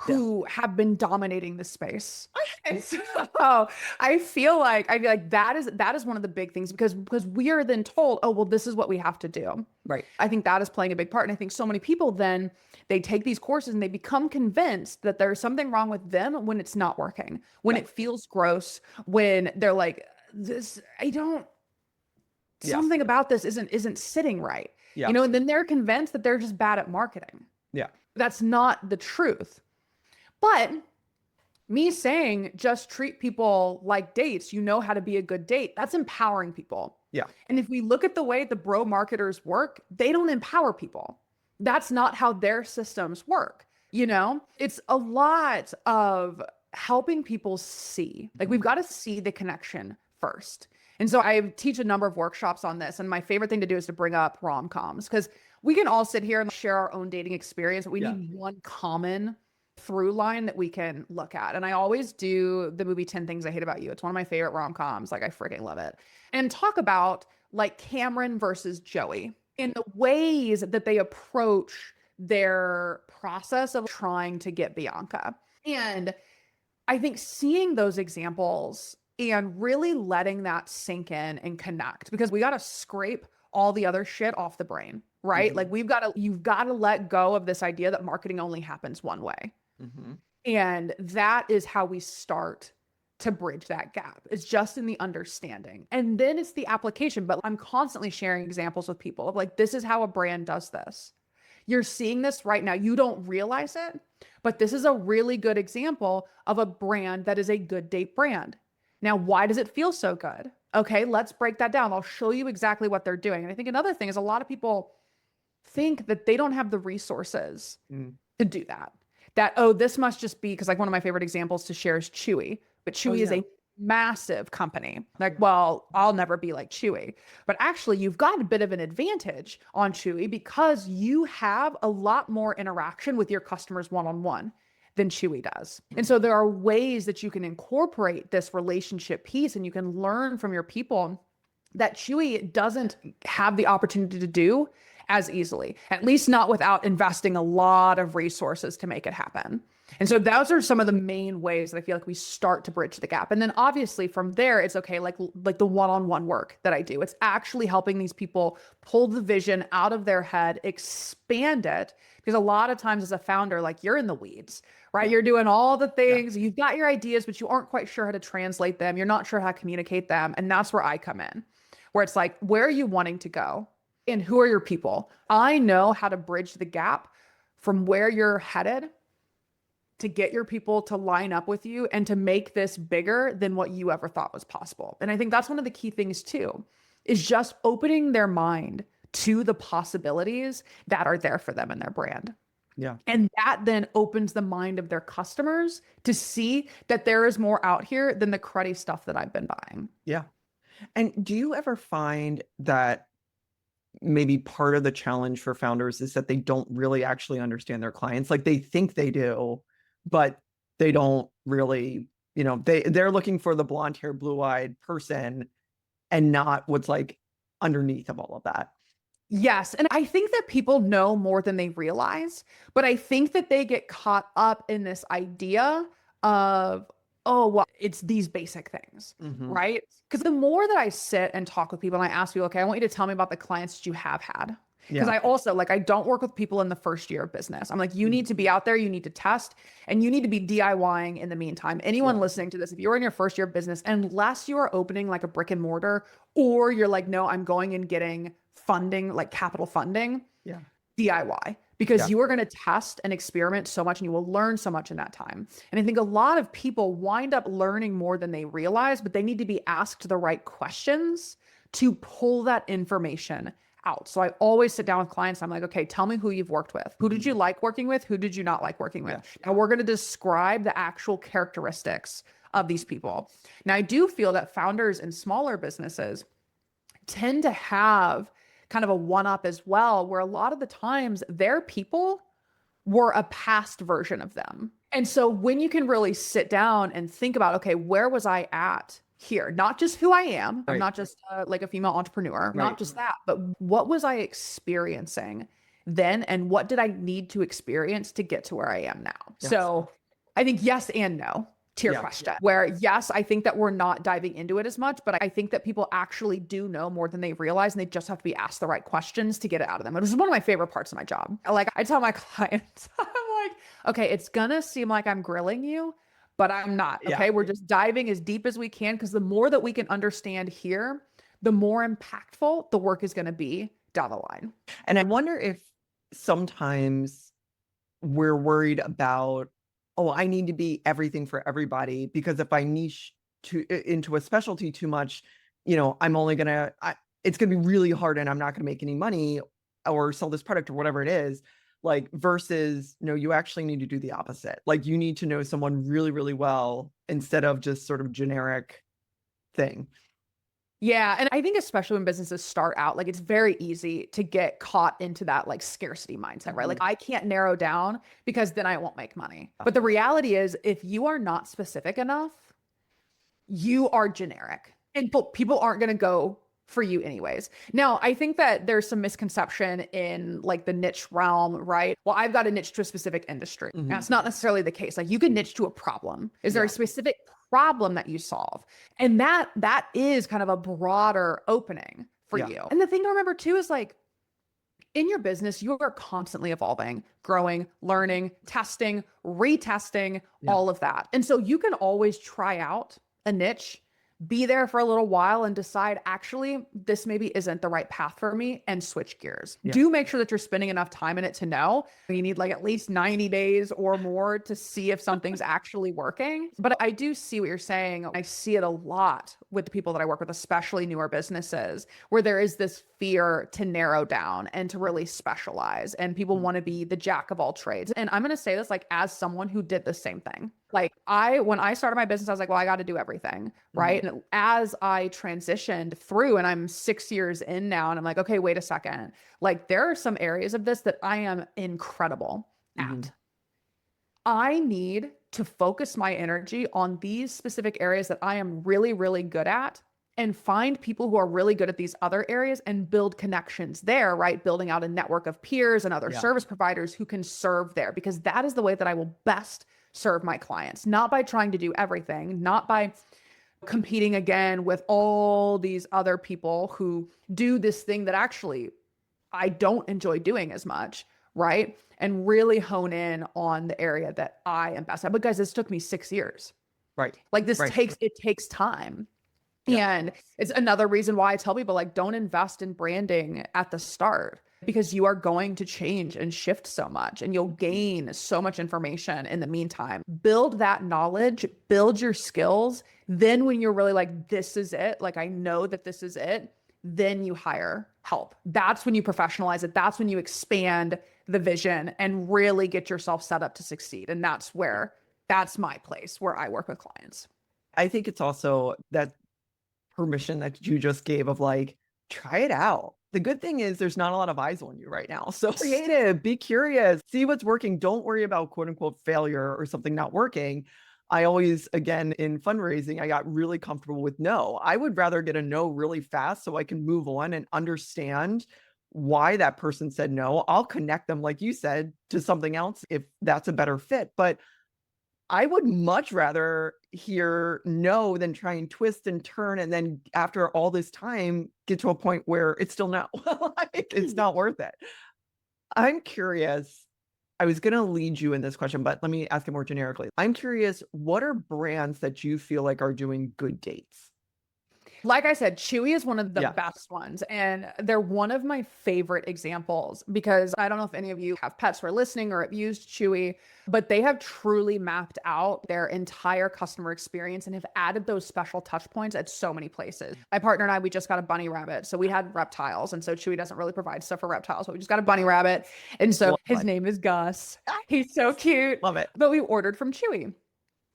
Yeah. who have been dominating the space. And so I feel like that is one of the big things, because we are then told, oh, well, this is what we have to do. Right. I think that is playing a big part. And I think so many people then, they take these courses and they become convinced that there's something wrong with them when it's not working, when Yeah. it feels gross, when they're like, this, I don't, Yeah. something about this isn't sitting right. Yeah. And then they're convinced that they're just bad at marketing. Yeah. That's not the truth. But me saying just treat people like dates, you know how to be a good date, that's empowering people. Yeah. And if we look at the way the bro marketers work, they don't empower people. That's not how their systems work. It's a lot of helping people see. Like, we've got to see the connection first. And so I teach a number of workshops on this. And my favorite thing to do is to bring up rom-coms, because we can all sit here and share our own dating experience, but we need one common through line that we can look at. And I always do the movie 10 Things I Hate About You. It's one of my favorite rom-coms. Like, I freaking love it. And talk about like Cameron versus Joey and the ways that they approach their process of trying to get Bianca. And I think seeing those examples and really letting that sink in and connect, because we got to scrape all the other shit off the brain, right? Mm-hmm. Like, you've got to let go of this idea that marketing only happens one way. Mm-hmm. And that is how we start to bridge that gap. It's just in the understanding. And then it's the application. But I'm constantly sharing examples with people of like, this is how a brand does this. You're seeing this right now. You don't realize it, but this is a really good example of a brand that is a good date brand. Now, why does it feel so good? Okay, let's break that down. I'll show you exactly what they're doing. And I think another thing is, a lot of people think that they don't have the resources to do that. That, oh, this must just be, because like one of my favorite examples to share is Chewy. But Chewy is a massive company. Like, well, I'll never be like Chewy. But actually, you've got a bit of an advantage on Chewy because you have a lot more interaction with your customers one-on-one than Chewy does. And so there are ways that you can incorporate this relationship piece, and you can learn from your people that Chewy doesn't have the opportunity to do as easily, at least not without investing a lot of resources to make it happen. And so those are some of the main ways that I feel like we start to bridge the gap. And then obviously from there, it's okay, like the one-on-one work that I do. It's actually helping these people pull the vision out of their head, expand it. Because a lot of times as a founder, like you're in the weeds, right? Yeah. You're doing all the Yeah. things, you've got your ideas, but you aren't quite sure how to translate them. You're not sure how to communicate them. And that's where I come in, where it's like, where are you wanting to go? And who are your people? I know how to bridge the gap from where you're headed to get your people to line up with you and to make this bigger than what you ever thought was possible. And I think that's one of the key things too, is just opening their mind to the possibilities that are there for them and their brand. Yeah. And that then opens the mind of their customers to see that there is more out here than the cruddy stuff that I've been buying. Yeah. And do you ever find that maybe part of the challenge for founders is that they don't really actually understand their clients? Like they think they do, but they don't really, they're looking for the blonde hair, blue-eyed person and not what's like underneath of all of that. Yes. And I think that people know more than they realize, but I think that they get caught up in this idea of, oh, well, it's these basic things, Mm-hmm. right? Because the more that I sit and talk with people and I ask people, okay, I want you to tell me about the clients that you have had. Because Yeah. I also like, I don't work with people in the first year of business. I'm like, you Mhm. need to be out there, you need to test, and you need to be DIYing in the meantime. Anyone Yeah. listening to this, if you're in your first year of business, unless you are opening like a brick and mortar, or you're like, no, I'm going and getting funding, like capital funding, Yeah. DIY, because Yeah. you are going to test and experiment so much and you will learn so much in that time. And I think a lot of people wind up learning more than they realize, but they need to be asked the right questions to pull that information out. So I always sit down with clients. I'm like, okay, tell me who you've worked with. Who did you like working with? Who did you not like working with? Yeah. And we're going to describe the actual characteristics of these people. Now, I do feel that founders in smaller businesses tend to have kind of a one up as well, where a lot of the times their people were a past version of them. And so when you can really sit down and think about, okay, where was I at here? Not just who I am. I'm Right. not just like a female entrepreneur, not Right. just that, but what was I experiencing then? And what did I need to experience to get to where I am now? Yeah. So I think yes and no to your Yeah. question, where yes, I think that we're not diving into it as much, but I think that people actually do know more than they realize, and they just have to be asked the right questions to get it out of them. Which is one of my favorite parts of my job. Like I tell my clients, I'm like, okay, it's gonna seem like I'm grilling you, but I'm not. Yeah. Okay, we're just diving as deep as we can, because the more that we can understand here, the more impactful the work is gonna be down the line. And I wonder if sometimes we're worried about, oh, I need to be everything for everybody, because if I niche into a specialty too much, I'm only gonna, it's gonna be really hard and I'm not gonna make any money or sell this product or whatever it is. Like versus, no, you actually need to do the opposite. Like you need to know someone really, really well instead of just sort of generic thing. Yeah. And I think especially when businesses start out, like it's very easy to get caught into that like scarcity mindset, right? Like I can't narrow down because then I won't make money. But the reality is, if you are not specific enough, you are generic and people aren't going to go for you anyways. Now, I think that there's some misconception in like the niche realm, right? Well, I've got a niche to a specific industry. Mhm. That's not necessarily the case. Like you can niche to a problem. Is there a Yeah. specific problem that you solve? And that is kind of a broader opening for Yeah. you. And the thing to remember too is like in your business, you are constantly evolving, growing, learning, testing, retesting, Yeah. all of that. And so you can always try out a niche, be there for a little while and decide, actually, this maybe isn't the right path for me, and switch gears. Yeah. Do make sure that you're spending enough time in it to know. You need like at least 90 days or more to see if something's actually working. But I do see what you're saying. I see it a lot with the people that I work with, especially newer businesses, where there is this fear to narrow down and to really specialize. And people want to be the jack of all trades. And I'm going to say this like as someone who did the same thing. Like when I started my business, I was like, well, I got to do everything. Right. And as I transitioned through, and I'm 6 years in now, and I'm like, okay, wait a second. Like there are some areas of this that I am incredible at. I need to focus my energy on these specific areas that I am really, really good at and find people who are really good at these other areas and build connections there, right? Building out a network of peers and other Yeah. service providers who can serve there, because that is the way that I will best serve my clients, not by trying to do everything, not by competing again with all these other people who do this thing that actually I don't enjoy doing as much, right? And really hone in on the area that I am best at. But guys, this took me 6 years. Right. Like this Right. takes time. Yeah. And it's another reason why I tell people, like, don't invest in branding at the start, because you are going to change and shift so much and you'll gain so much information in the meantime. Build that knowledge, build your skills. Then when you're really like, this is it, like I know that this is it, then you hire help. That's when you professionalize it. That's when you expand the vision and really get yourself set up to succeed. And that's my place where I work with clients. I think it's also that permission that you just gave of like, try it out. The good thing is there's not a lot of eyes on you right now. So creative, be curious, see what's working. Don't worry about quote unquote failure or something not working. I always, again, in fundraising, I got really comfortable with no. I would rather get a no really fast so I can move on and understand why that person said no. I'll connect them, like you said, to something else if that's a better fit. But I would much rather hear no than try and twist and turn and then after all this time get to a point where it's still no. Like, it's not worth it. I'm curious. I was going to lead you in this question, but let me ask it more generically. I'm curious, what are brands that you feel like are doing good dates? Like I said, Chewy is one of the Yeah. best ones. And they're one of my favorite examples, because I don't know if any of you have pets who are listening or have used Chewy, but they have truly mapped out their entire customer experience and have added those special touch points at so many places. My partner and I, we just got a bunny rabbit. So we had reptiles. And so Chewy doesn't really provide stuff for reptiles, but we just got a bunny rabbit. And so Love his it. name is Gus. He's so cute. Love it. But we ordered from Chewy.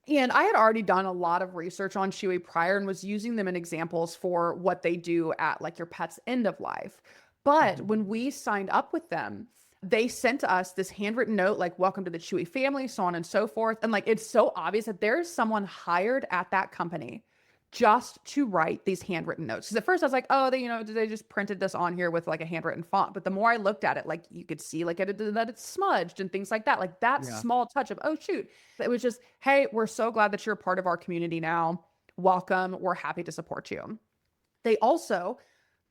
And I had already done a lot of research on Chewy prior and was using them in examples for what they do at like your pet's end of life. But Mhm. when we signed up with them, they sent us this handwritten note, like, welcome to the Chewy family, so on and so forth. And like, it's so obvious that there's someone hired at that company just to write these handwritten notes. Because at first I was like, oh, they just printed this on here with like a handwritten font. But the more I looked at it, like you could see like that it's smudged and things like that. Like that Yeah. small touch of, oh shoot. It was just, hey, we're so glad that you're a part of our community now. Welcome. We're happy to support you. They also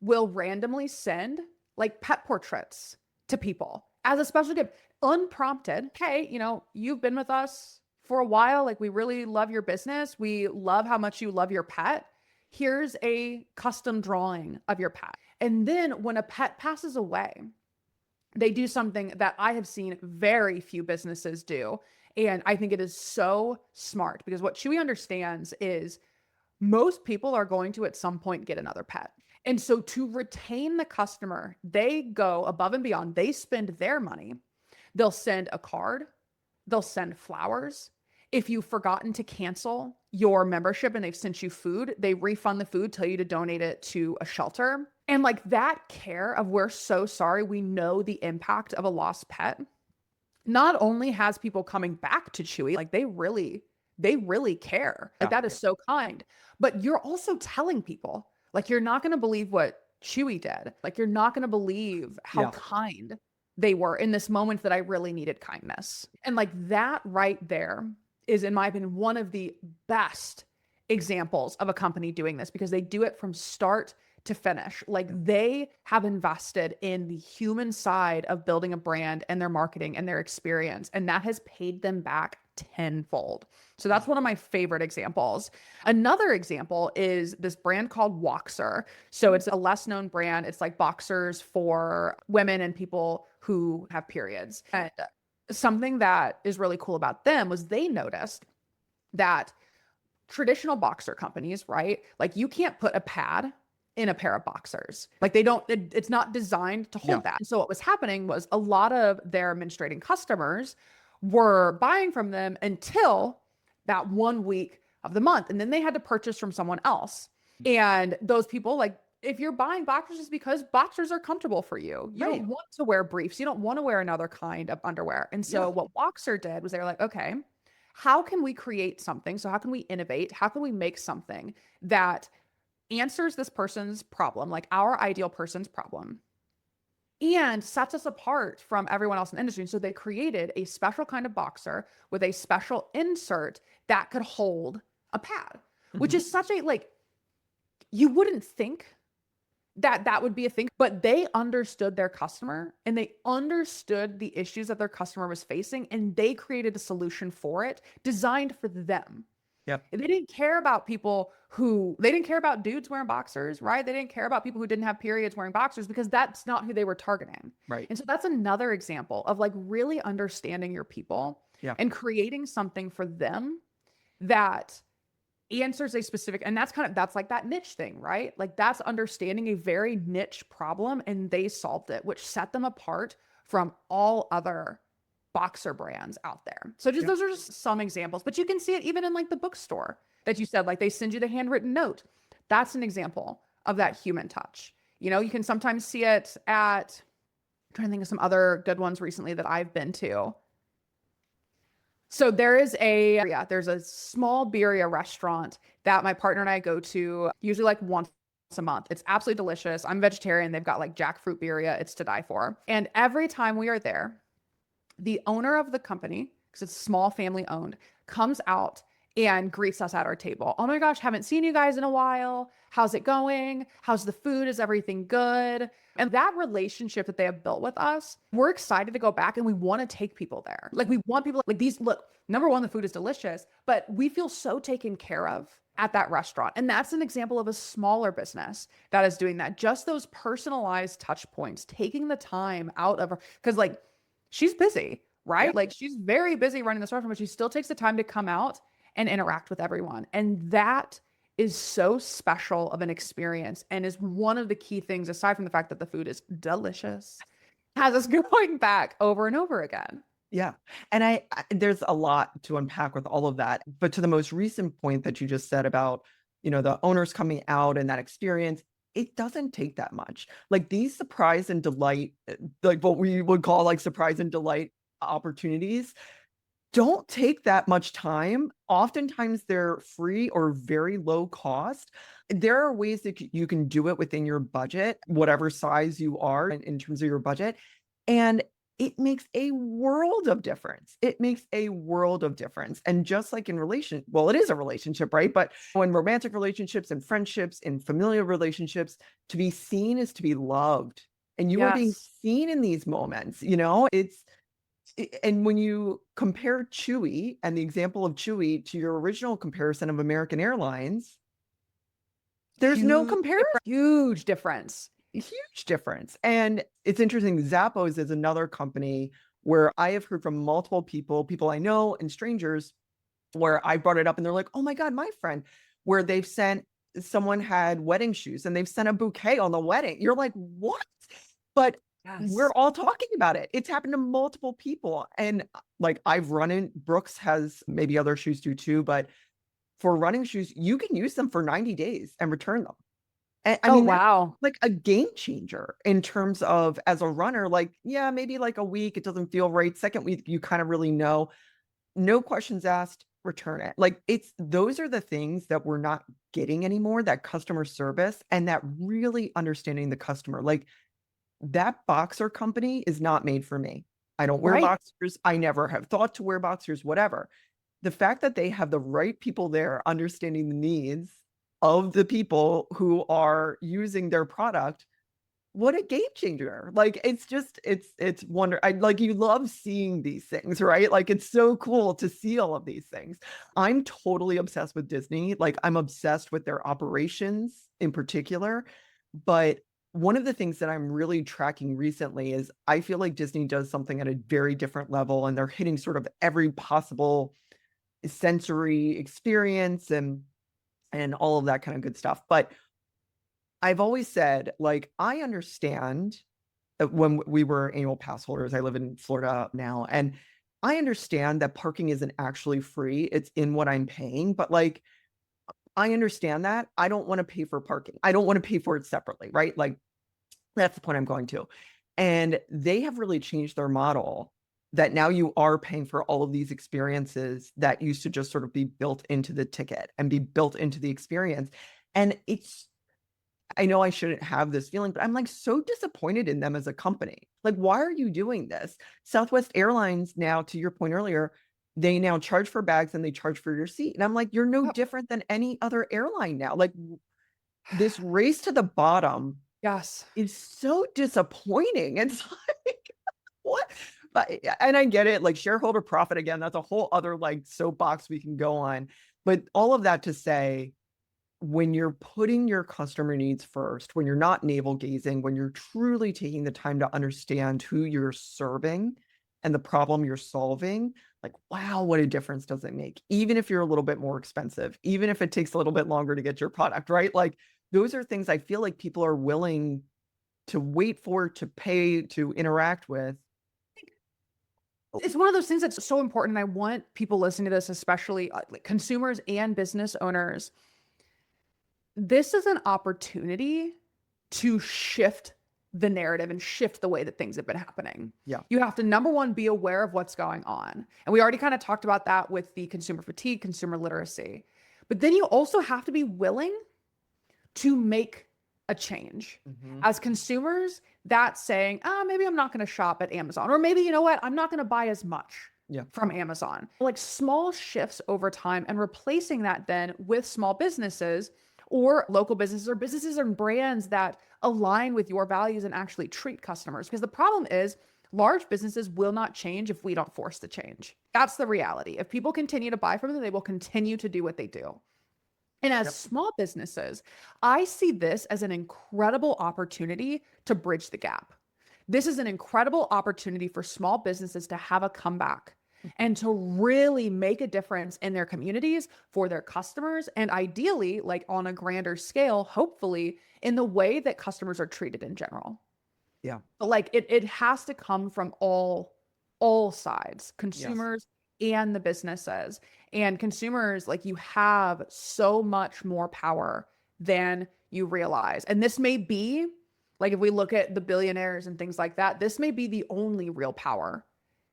will randomly send like pet portraits to people as a special gift, unprompted. Hey, you've been with us for a while. Like, we really love your business. We love how much you love your pet. Here's a custom drawing of your pet. And then when a pet passes away, they do something that I have seen very few businesses do. And I think it is so smart, because what Chewy understands is most people are going to at some point get another pet. And so to retain the customer, they go above and beyond. They spend their money. They'll send a card, they'll send flowers. If you've forgotten to cancel your membership and they've sent you food, they refund the food, tell you to donate it to a shelter. And like that care of, we're so sorry, we know the impact of a lost pet, not only has people coming back to Chewy, like they really care. Like Yeah. that is so kind. But you're also telling people, like, you're not going to believe what Chewy did. Like, you're not going to believe how Yeah. kind they were in this moment that I really needed kindness. And like that right there is, in my opinion, one of the best examples of a company doing this, because they do it from start to finish. Like, they have invested in the human side of building a brand and their marketing and their experience, and that has paid them back tenfold. So that's one of my favorite examples. Another example is this brand called Woxer. So it's a less known brand. It's like boxers for women and people who have periods. And something that is really cool about them was they noticed that traditional boxer companies, right? Like, you can't put a pad in a pair of boxers. Like, it's not designed to hold Yeah. that. And so what was happening was a lot of their menstruating customers were buying from them until that 1 week of the month. And then they had to purchase from someone else. And those people, like, if you're buying boxers, it's because boxers are comfortable for you. You Right. don't want to wear briefs. You don't want to wear another kind of underwear. And so Yeah. what Boxer did was, they were like, okay, how can we create something? So how can we innovate? How can we make something that answers this person's problem, like our ideal person's problem, and sets us apart from everyone else in the industry. So they created a special kind of boxer with a special insert that could hold a pad, which Mhm. is such a like, you wouldn't think that that would be a thing, but they understood their customer and they understood the issues that their customer was facing, and they created a solution for it designed for them. Yep. They didn't care about they didn't care about dudes wearing boxers, right? They didn't care about people who didn't have periods wearing boxers because that's not who they were targeting. Right. And so that's another example of like really understanding your people Yeah. and creating something for them that answers a specific, and that's like that niche thing, right? Like that's understanding a very niche problem, and they solved it, which set them apart from all other boxer brands out there. So just Yep. those are just some examples, but you can see it even in like the bookstore that you said, like they send you the handwritten note. That's an example of that human touch. You know, you can sometimes see it at, I'm trying to think of some other good ones recently that I've been to. So there's a small birria restaurant that my partner and I go to usually like once a month. It's absolutely delicious. I'm vegetarian. They've got like jackfruit birria. It's to die for. And every time we are there, the owner of the company, because it's small family owned, comes out and greets us at our table. Oh my gosh, haven't seen you guys in a while. How's it going? How's the food? Is everything good? And that relationship that they have built with us, we're excited to go back and we want to take people there. Like we want people like these. Look, number one, the food is delicious, but we feel so taken care of at that restaurant. And that's an example of a smaller business that is doing that. Just those personalized touch points, taking the time out of her, because like she's busy, right? Yep. Like she's very busy running this restaurant, but she still takes the time to come out and interact with everyone. And that is so special of an experience and is one of the key things, aside from the fact that the food is delicious, has us going back over and over again. Yeah. And there's a lot to unpack with all of that. But to the most recent point that you just said about, the owners coming out and that experience, it doesn't take that much. Like these surprise and delight, like what we would call like surprise and delight opportunities, don't take that much time. Oftentimes they're free or very low cost. There are ways that you can do it within your budget, whatever size you are in terms of your budget. And it makes a world of difference. It makes a world of difference. And just like in well, it is a relationship, right? But when romantic relationships and friendships and familial relationships, to be seen is to be loved. And you are being Yes. seen in these moments, and when you compare Chewy and the example of Chewy to your original comparison of American Airlines, there's no comparison. Huge difference. Huge difference. And it's interesting. Zappos is another company where I have heard from multiple people I know and strangers, where I brought it up and they're like, oh my God, my friend, where someone had wedding shoes and they've sent a bouquet on the wedding. You're like, what? But we're Yes. all talking about it. It's happened to multiple people. And like Brooks has, maybe other shoes do too, but for running shoes, you can use them for 90 days and return them. And I Oh, mean, that's wow. like a game changer in terms of, as a runner, like, yeah, maybe like a week, it doesn't feel right. Second week, you kind of really know, no questions asked, return it. Like those are the things that we're not getting anymore, that customer service and that really understanding the customer. Like that boxer company is not made for me. I don't wear Right. boxers. I never have thought to wear boxers, whatever. The fact that they have the right people there understanding the needs of the people who are using their product, what a game changer. Like it's wonder. I like, you love seeing these things, right? Like it's so cool to see all of these things. I'm totally obsessed with Disney. Like I'm obsessed with their operations in particular. But one of the things that I'm really tracking recently is I feel like Disney does something at a very different level and they're hitting sort of every possible sensory experience and all of that kind of good stuff. But I've always said, like, I understand that when we were annual pass holders, I live in Florida now, and I understand that parking isn't actually free. It's in what I'm paying, but like, I understand that. I don't want to pay for parking. I don't want to pay for it separately, right? Like, that's the point I'm going to. And they have really changed their model that now you are paying for all of these experiences that used to just sort of be built into the ticket and be built into the experience. And it's I know I shouldn't have this feeling, but I'm like so disappointed in them as a company. Like, why are you doing this? Southwest Airlines now, to your point earlier, they now charge for bags and they charge for your seat. And I'm like, you're no Yep. different than any other airline now. Like, this race to the bottom Yes. is so disappointing. It's like, what? But and I get it, like shareholder profit again, that's a whole other like soapbox we can go on. But all of that to say, when you're putting your customer needs first, when you're not navel gazing, when you're truly taking the time to understand who you're serving and the problem you're solving, like, wow, what a difference does it make? Even if you're a little bit more expensive, even if it takes a little bit longer to get your product, right? Like, those are things I feel like people are willing to wait for, to pay, to interact with. It's one of those things that's so important. I want people listening to this, especially like consumers and business owners. This is an opportunity to shift the narrative and shift the way that things have been happening. Yeah. You have to, number one, be aware of what's going on. And we already kind of talked about that with the consumer fatigue, consumer literacy. But then you also have to be willing to make a change. Mhm. As consumers, that's saying, maybe I'm not going to shop at Amazon, or maybe, you know what, I'm not going to buy as much Yeah. from Amazon. Like small shifts over time and replacing that then with small businesses or local businesses or businesses and brands that align with your values and actually treat customers. Because the problem is, large businesses will not change if we don't force the change. That's the reality. If people continue to buy from them, they will continue to do what they do. And as Yep. small businesses, I see this as an incredible opportunity to bridge the gap. This is an incredible opportunity for small businesses to have a comeback and to really make a difference in their communities for their customers. And ideally, like on a grander scale, hopefully, in the way that customers are treated in general. Yeah. But like it has to come from all sides, Yes. consumers and the businesses. And consumers, like you have so much more power than you realize. And this may be like if we look at the billionaires and things like that, this may be the only real power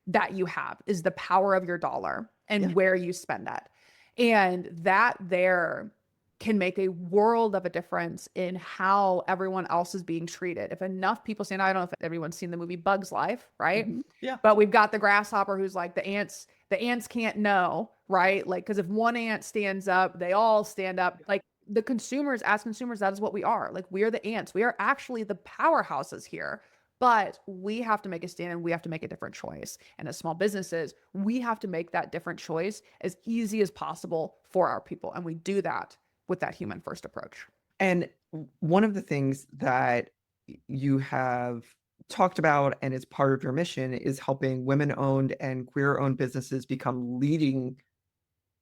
that you have is the power of your dollar Yeah. and where you spend that. And that there can make a world of a difference in how everyone else is being treated. If enough people say, and I don't know if everyone's seen the movie Bug's Life, right? Mhm. Yeah. But we've got the grasshopper who's like the ants can't know, right? Like, because if one ant stands up, they all stand up. Like the consumers, as consumers, that is what we are. Like we are the ants. We are actually the powerhouses here. But we have to make a stand and we have to make a different choice. And as small businesses, we have to make that different choice as easy as possible for our people. And we do that with that human first approach. And one of the things that you have talked about and is part of your mission is helping women-owned and queer-owned businesses become leading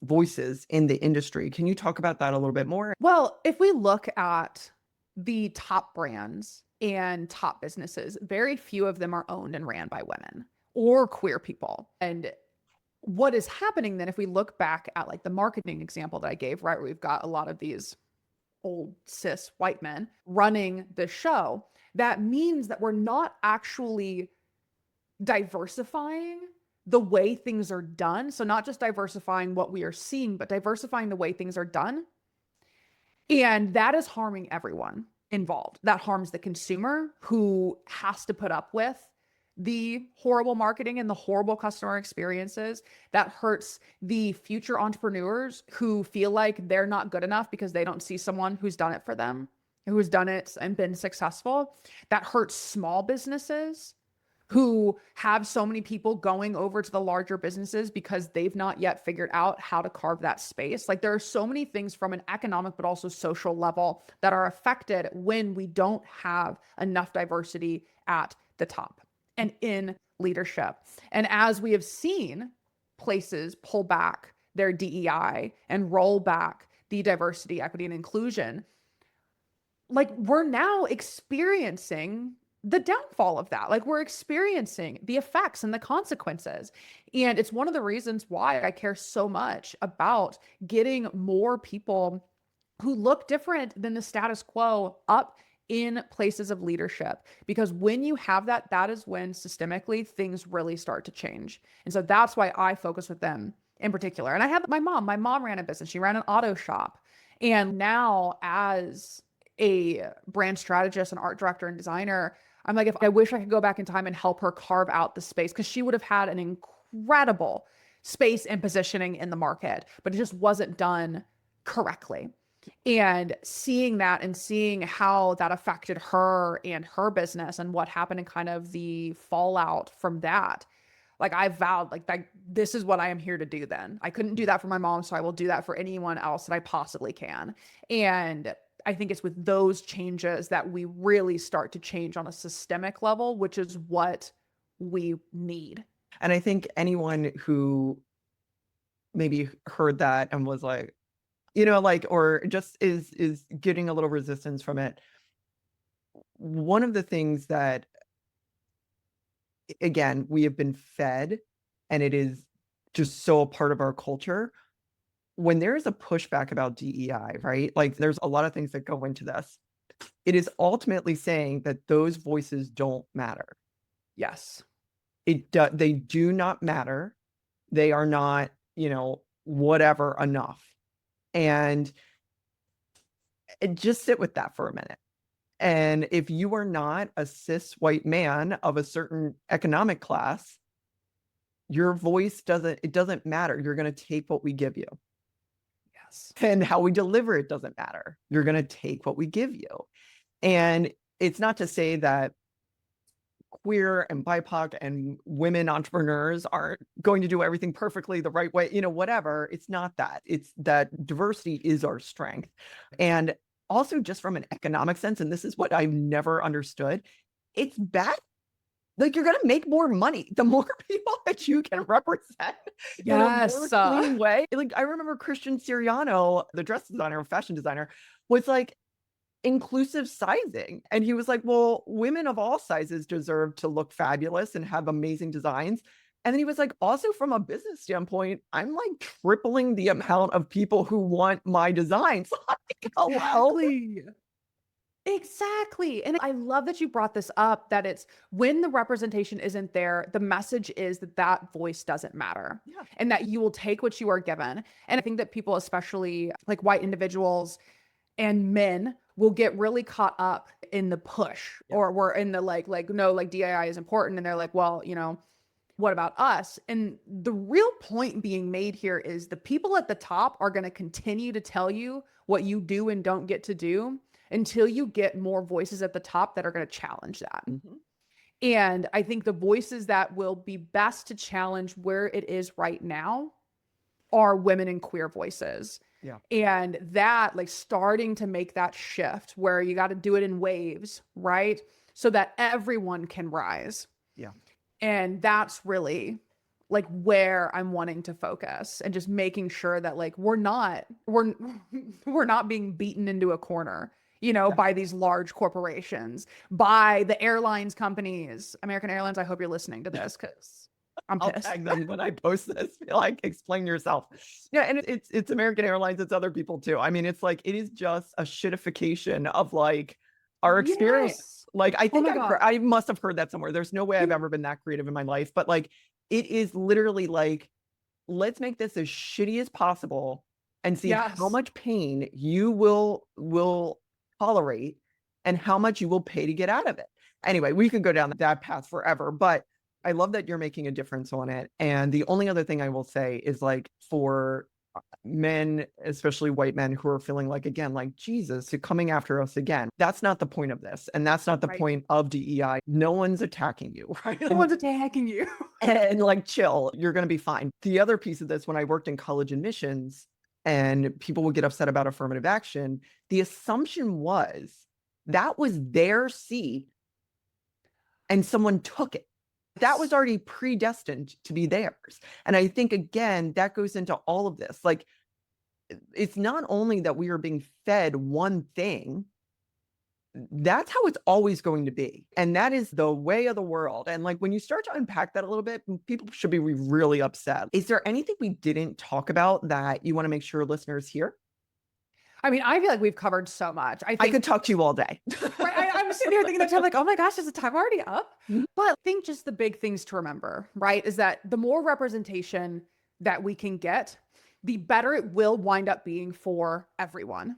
voices in the industry. Can you talk about that a little bit more? Well, if we look at the top brands and top businesses, very few of them are owned and ran by women or queer people. And what is happening then, if we look back at like the marketing example that I gave, right, where we've got a lot of these old cis white men running the show, that means that we're not actually diversifying the way things are done. So, not just diversifying what we are seeing, but diversifying the way things are done. And that is harming everyone involved. That harms the consumer who has to put up with the horrible marketing and the horrible customer experiences. That hurts the future entrepreneurs who feel like they're not good enough because they don't see someone who's done it for them, who's done it and been successful. That hurts small businesses who have so many people going over to the larger businesses because they've not yet figured out how to carve that space. Like there are so many things from an economic but also social level that are affected when we don't have enough diversity at the top and in leadership. And as we have seen places pull back their DEI and roll back the diversity, equity, and inclusion, like we're now experiencing the downfall of that. Like we're experiencing the effects and the consequences. And it's one of the reasons why I care so much about getting more people who look different than the status quo up in places of leadership. Because when you have that, that is when systemically things really start to change. And so that's why I focus with them in particular. And I have my mom ran a business. She ran an auto shop. And now as a brand strategist, an art director and designer, I'm like, if I wish I could go back in time and help her carve out the space, because she would have had an incredible space and positioning in the market, but it just wasn't done correctly. And seeing that and seeing how that affected her and her business and what happened and kind of the fallout from that, like I vowed, like that this is what I am here to do then. I couldn't do that for my mom, so I will do that for anyone else that I possibly can. And I think it's with those changes that we really start to change on a systemic level, which is what we need. And I think anyone who maybe heard that and was like, like, or just is getting a little resistance from it. One of the things that, again, we have been fed, and it is just so a part of our culture. When there is a pushback about DEI, right? Like there's a lot of things that go into this. It is ultimately saying that those voices don't matter. Yes. They do not matter. They are not, whatever enough. And just sit with that for a minute. And if you are not a cis white man of a certain economic class, your voice doesn't matter. You're going to take what we give you. Yes. And how we deliver it doesn't matter. You're going to take what we give you. And it's not to say that queer and BIPOC and women entrepreneurs aren't going to do everything perfectly the right way, whatever. It's not that. It's that diversity is our strength. And also just from an economic sense, and this is what I've never understood, it's bad. Like you're going to make more money the more people that you can represent in a more Yes. clean way. Like I remember Christian Siriano, the dress designer, fashion designer, was like, inclusive sizing. And he was like, well, women of all sizes deserve to look fabulous and have amazing designs. And then he was like, also from a business standpoint, I'm like tripling the amount of people who want my designs. Like, hello? Exactly. Exactly. And I love that you brought this up, that it's when the representation isn't there, the message is that that voice doesn't matter Yeah. and that you will take what you are given. And I think that people, especially like white individuals and men, will get really caught up in the push, Yeah. or we're in the no, like DII is important. And they're like, well, what about us? And the real point being made here is the people at the top are going to continue to tell you what you do and don't get to do until you get more voices at the top that are going to challenge that. Mm-hmm. And I think the voices that will be best to challenge where it is right now are women and queer voices. Yeah. And that, like, starting to make that shift where you got to do it in waves, right? So that everyone can rise. Yeah. And that's really like where I'm wanting to focus, and just making sure that like we're we're not being beaten into a corner, Yeah. by these large corporations, by the airlines companies. American Airlines, I hope you're listening to this because I'm I'll pissed. tag them when I post this. Like, explain yourself. Yeah, and it's American Airlines. It's other people too. I mean, it's like it is just a shitification of like our experience. Yes. Like, I Oh think my God. I must have heard that somewhere. There's no way I've ever been that creative in my life, but like, it is literally like, let's make this as shitty as possible and see how Yes. much pain you will tolerate and how much you will pay to get out of it. Anyway, we can go down that path forever, but I love that you're making a difference on it. And the only other thing I will say is like for men, especially white men who are feeling like, again, like Jesus coming after us again. That's not the point of this. And that's not the Right. point of DEI. No one's attacking you, right? No one's attacking you. And like, chill, you're going to be fine. The other piece of this, when I worked in college admissions and people would get upset about affirmative action, the assumption was that was their seat and someone took it. That was already predestined to be theirs. And I think, again, that goes into all of this. Like, it's not only that we are being fed one thing, that's how it's always going to be. And that is the way of the world. And like when you start to unpack that a little bit, people should be really upset. Is there anything we didn't talk about that you want to make sure listeners hear? I mean, I feel like we've covered so much. I I could think, talk to you all day. right. I'm sitting here thinking that time, like, oh my gosh, is the time already up? Mhm. But I think just the big things to remember, right, is that the more representation that we can get, the better it will wind up being for everyone.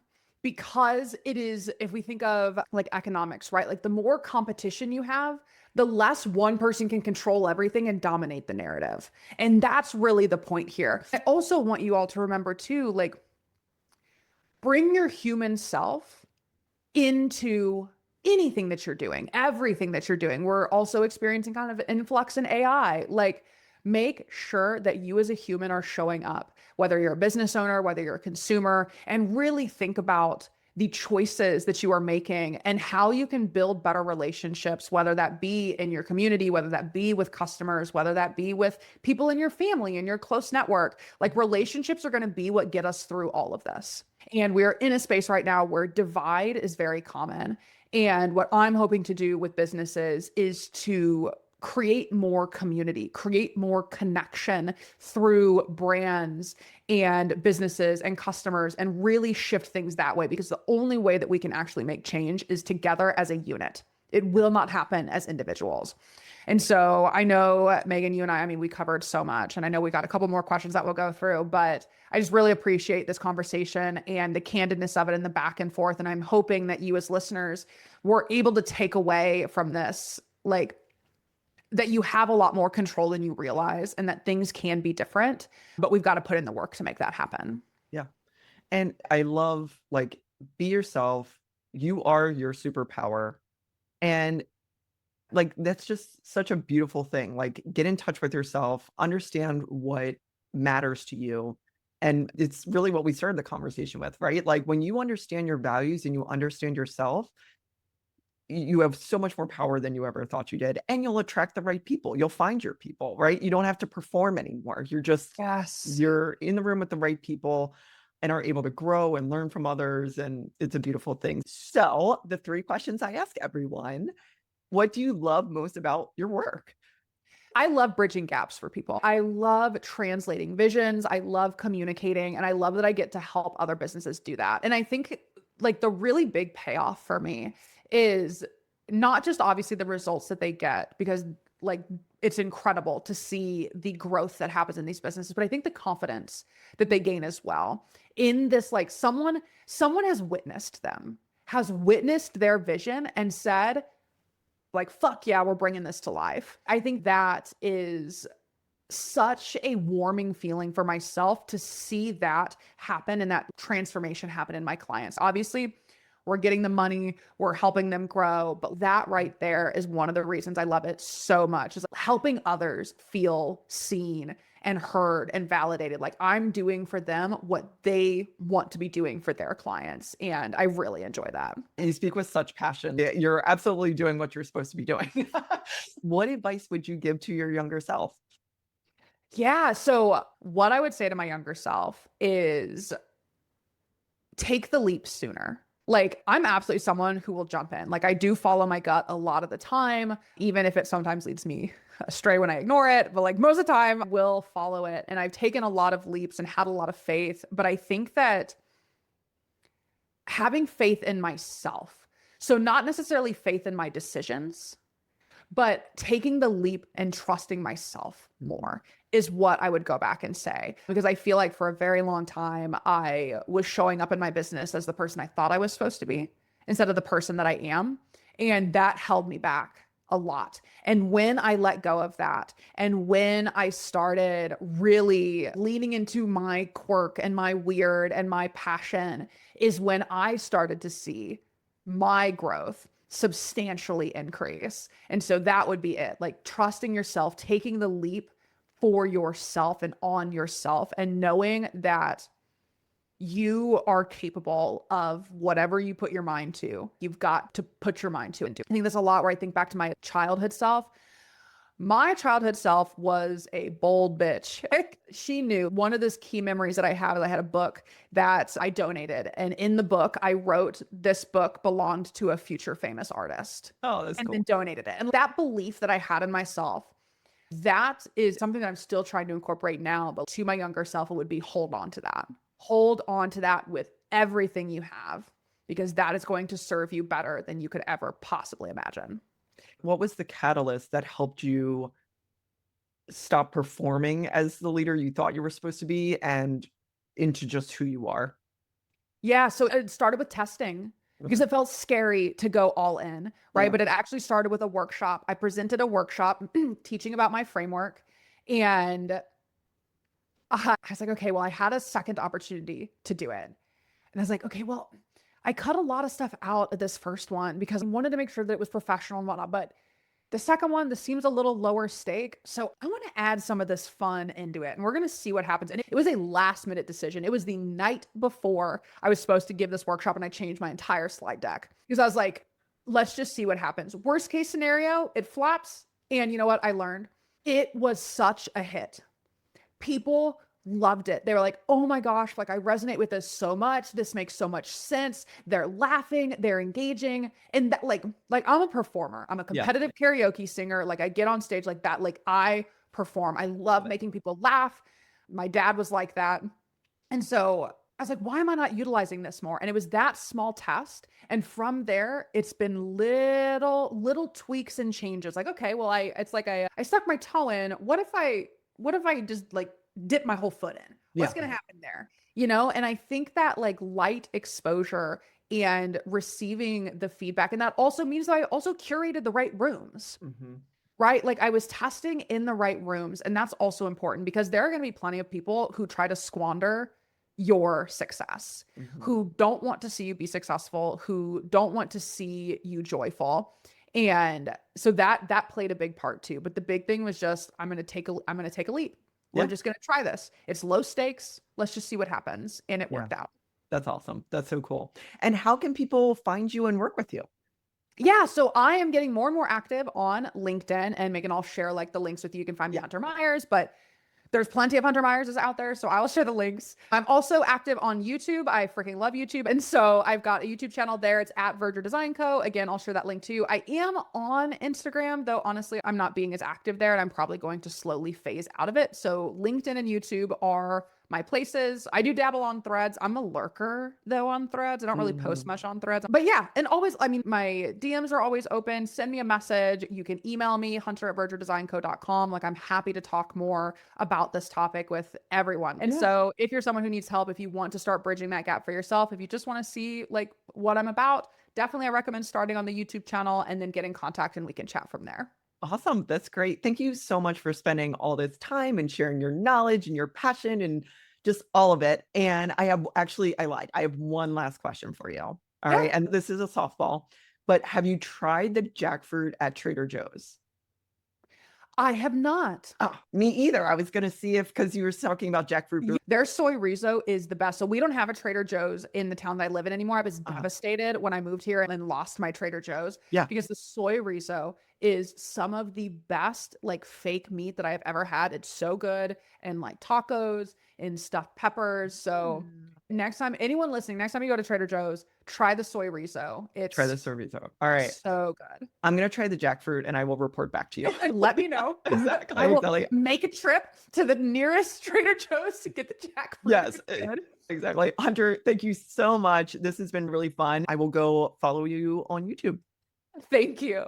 Because it is, if we think of like economics, right? Like the more competition you have, the less one person can control everything and dominate the narrative. And that's really the point here. I also want you all to remember too, like bring your human self into anything that you're doing, everything that you're doing. We're also experiencing kind of an influx in AI. Like, make sure that you as a human are showing up, whether you're a business owner, whether you're a consumer, and really think about the choices that you are making and how you can build better relationships, whether that be in your community, whether that be with customers, whether that be with people in your family and your close network. Like relationships are going to be what get us through all of this. And we're in a space right now where divide is very common. And what I'm hoping to do with businesses is to create more community, create more connection through brands and businesses and customers, and really shift things that way. Because the only way that we can actually make change is together as a unit. It will not happen as individuals. And so I know, Megan, you and I mean, we covered so much, and I know we got a couple more questions that we'll go through, but I just really appreciate this conversation and the candidness of it and the back and forth. And I'm hoping that you as listeners were able to take away from this, like, that you have a lot more control than you realize and that things can be different, but we've got to put in the work to make that happen. Yeah. And I love like be yourself. You are your superpower. And like that's just such a beautiful thing. Like get in touch with yourself, understand what matters to you. And it's really what we started the conversation with, right? Like when you understand your values and you understand yourself, you have so much more power than you ever thought you did. And you'll attract the right people. You'll find your people, right? You don't have to perform anymore. Yes. You're in the room with the right people and are able to grow and learn from others. And it's a beautiful thing. So the 3 questions I ask everyone: what do you love most about your work? I love bridging gaps for people. I love translating visions. I love communicating, and I love that I get to help other businesses do that. And I think like the really big payoff for me is not just obviously the results that they get, because like it's incredible to see the growth that happens in these businesses, but I think the confidence that they gain as well in this, like someone has witnessed them, has witnessed their vision and said, like, fuck yeah, we're bringing this to life. I think that is such a warming feeling for myself to see that happen and that transformation happen in my clients. Obviously, we're getting the money, we're helping them grow, but that right there is one of the reasons I love it so much, is helping others feel seen and heard and validated. Like I'm doing for them what they want to be doing for their clients. And I really enjoy that. You speak with such passion. You're absolutely doing what you're supposed to be doing. What advice would you give to your younger self? Yeah. So, what I would say to my younger self is take the leap sooner. Like, I'm absolutely someone who will jump in. Like, I do follow my gut a lot of the time, even if it sometimes leads me astray when I ignore it. But, like, most of the time, I will follow it. And I've taken a lot of leaps and had a lot of faith. But I think that having faith in myself, so not necessarily faith in my decisions, but taking the leap and trusting myself more is what I would go back and say. Because I feel like for a very long time, I was showing up in my business as the person I thought I was supposed to be instead of the person that I am. And that held me back a lot. And when I let go of that, and when I started really leaning into my quirk and my weird and my passion, is when I started to see my growth substantially increase. And so that would be it. Like trusting yourself, taking the leap for yourself and on yourself, and knowing that you are capable of whatever you put your mind to. You've got to put your mind to and do. I think there's a lot where I think back to my childhood self. My childhood self was a bold bitch. She knew. One of those key memories that I have is I had a book that I donated. And in the book, I wrote this book belonged to a future famous artist Oh, that's and then cool. donated it. And that belief that I had in myself, that is something that I'm still trying to incorporate now. But to my younger self, it would be hold on to that. Hold on to that with everything you have, because that is going to serve you better than you could ever possibly imagine. What was the catalyst that helped you stop performing as the leader you thought you were supposed to be and into just who you are? Yeah, so it started with testing because Okay. it felt scary to go all in, right? Yeah. But it actually started with a workshop. I presented a workshop teaching about my framework, and I was like, okay, well, I had a second opportunity to do it. And I was like, okay, well, I cut a lot of stuff out of this first one because I wanted to make sure that it was professional and whatnot. But the second one, this seems a little lower stake. So I want to add some of this fun into it. And we're going to see what happens. And it was a last minute decision. It was the night before I was supposed to give this workshop, and I changed my entire slide deck because I was like, let's just see what happens. Worst case scenario, it flops. And you know what? I learned it was such a hit. People loved it. They were like, "Oh my gosh, like I resonate with this so much. This makes so much sense." They're laughing, they're engaging, and that like I'm a performer. I'm a Yeah. competitive karaoke singer. Like I get on stage like that, like I perform. I love Love it. making people laugh. My dad was like that. And so I was like, why am I not utilizing this more? And it was that small test. And from there, it's been little tweaks and changes. Like, okay, well, it's like I stuck my toe in. What if I just like dip my whole foot in? What's Yeah. gonna happen there? And I think that like light exposure and receiving the feedback, and that also means that I also curated the right rooms. Hmm. Right? Like I was testing in the right rooms. And that's also important because there are going to be plenty of people who try to squander your success, Hmm. who don't want to see you be successful, who don't want to see you joyful. And so that played a big part too. But the big thing was just I'm going to take a leap. We're Yeah. just going to try this. It's low stakes. Let's just see what happens. And it Yeah. worked out. That's awesome. That's so cool. And how can people find you and work with you? Yeah, so I am getting more and more active on LinkedIn, and Megan, I'll share like the links with you. You can find me Yeah. Hunter Myers, but there's plenty of Hunter Myerses out there, so I will share the links. I'm also active on YouTube. I freaking love YouTube. And so I've got a YouTube channel there. It's at Verdure Design Co. Again, I'll share that link too. I am on Instagram, though honestly, I'm not being as active there, and I'm probably going to slowly phase out of it. So LinkedIn and YouTube are my places. I do dabble on Threads. I'm a lurker though on Threads. I don't really post Mhm. much on Threads. But yeah, and always, I mean, my DMs are always open. Send me a message. You can email me, hunter@verduredesignco.com. Like I'm happy to talk more about this topic with everyone. And Yeah. so if you're someone who needs help, if you want to start bridging that gap for yourself, if you just want to see like what I'm about, definitely I recommend starting on the YouTube channel and then get in contact and we can chat from there. Awesome. That's great. Thank you so much for spending all this time and sharing your knowledge and your passion and just all of it. And I lied. I have one last question for you. All Yeah, right. And this is a softball, but have you tried the jackfruit at Trader Joe's? I have not. Oh, me either. I was going to see if, because you were talking about jackfruit. Their soy rizo is the best. So we don't have a Trader Joe's in the town that I live in anymore. I was Uh, devastated when I moved here and lost my Trader Joe's yeah. because the soy rizo is some of the best like fake meat that I've ever had. It's so good, and like tacos and stuffed peppers. So Mm. next time, anyone listening, next time you go to Trader Joe's, try the soy rizo. Try the It's chorizo. All right. so good. I'm going to try the jackfruit and I will report back to you. Let me know. I Exactly. will Exactly. make a trip to the nearest Trader Joe's to get the jackfruit if Yes. it's good. Exactly. Hunter, thank you so much. This has been really fun. I will go follow you on YouTube. Thank you.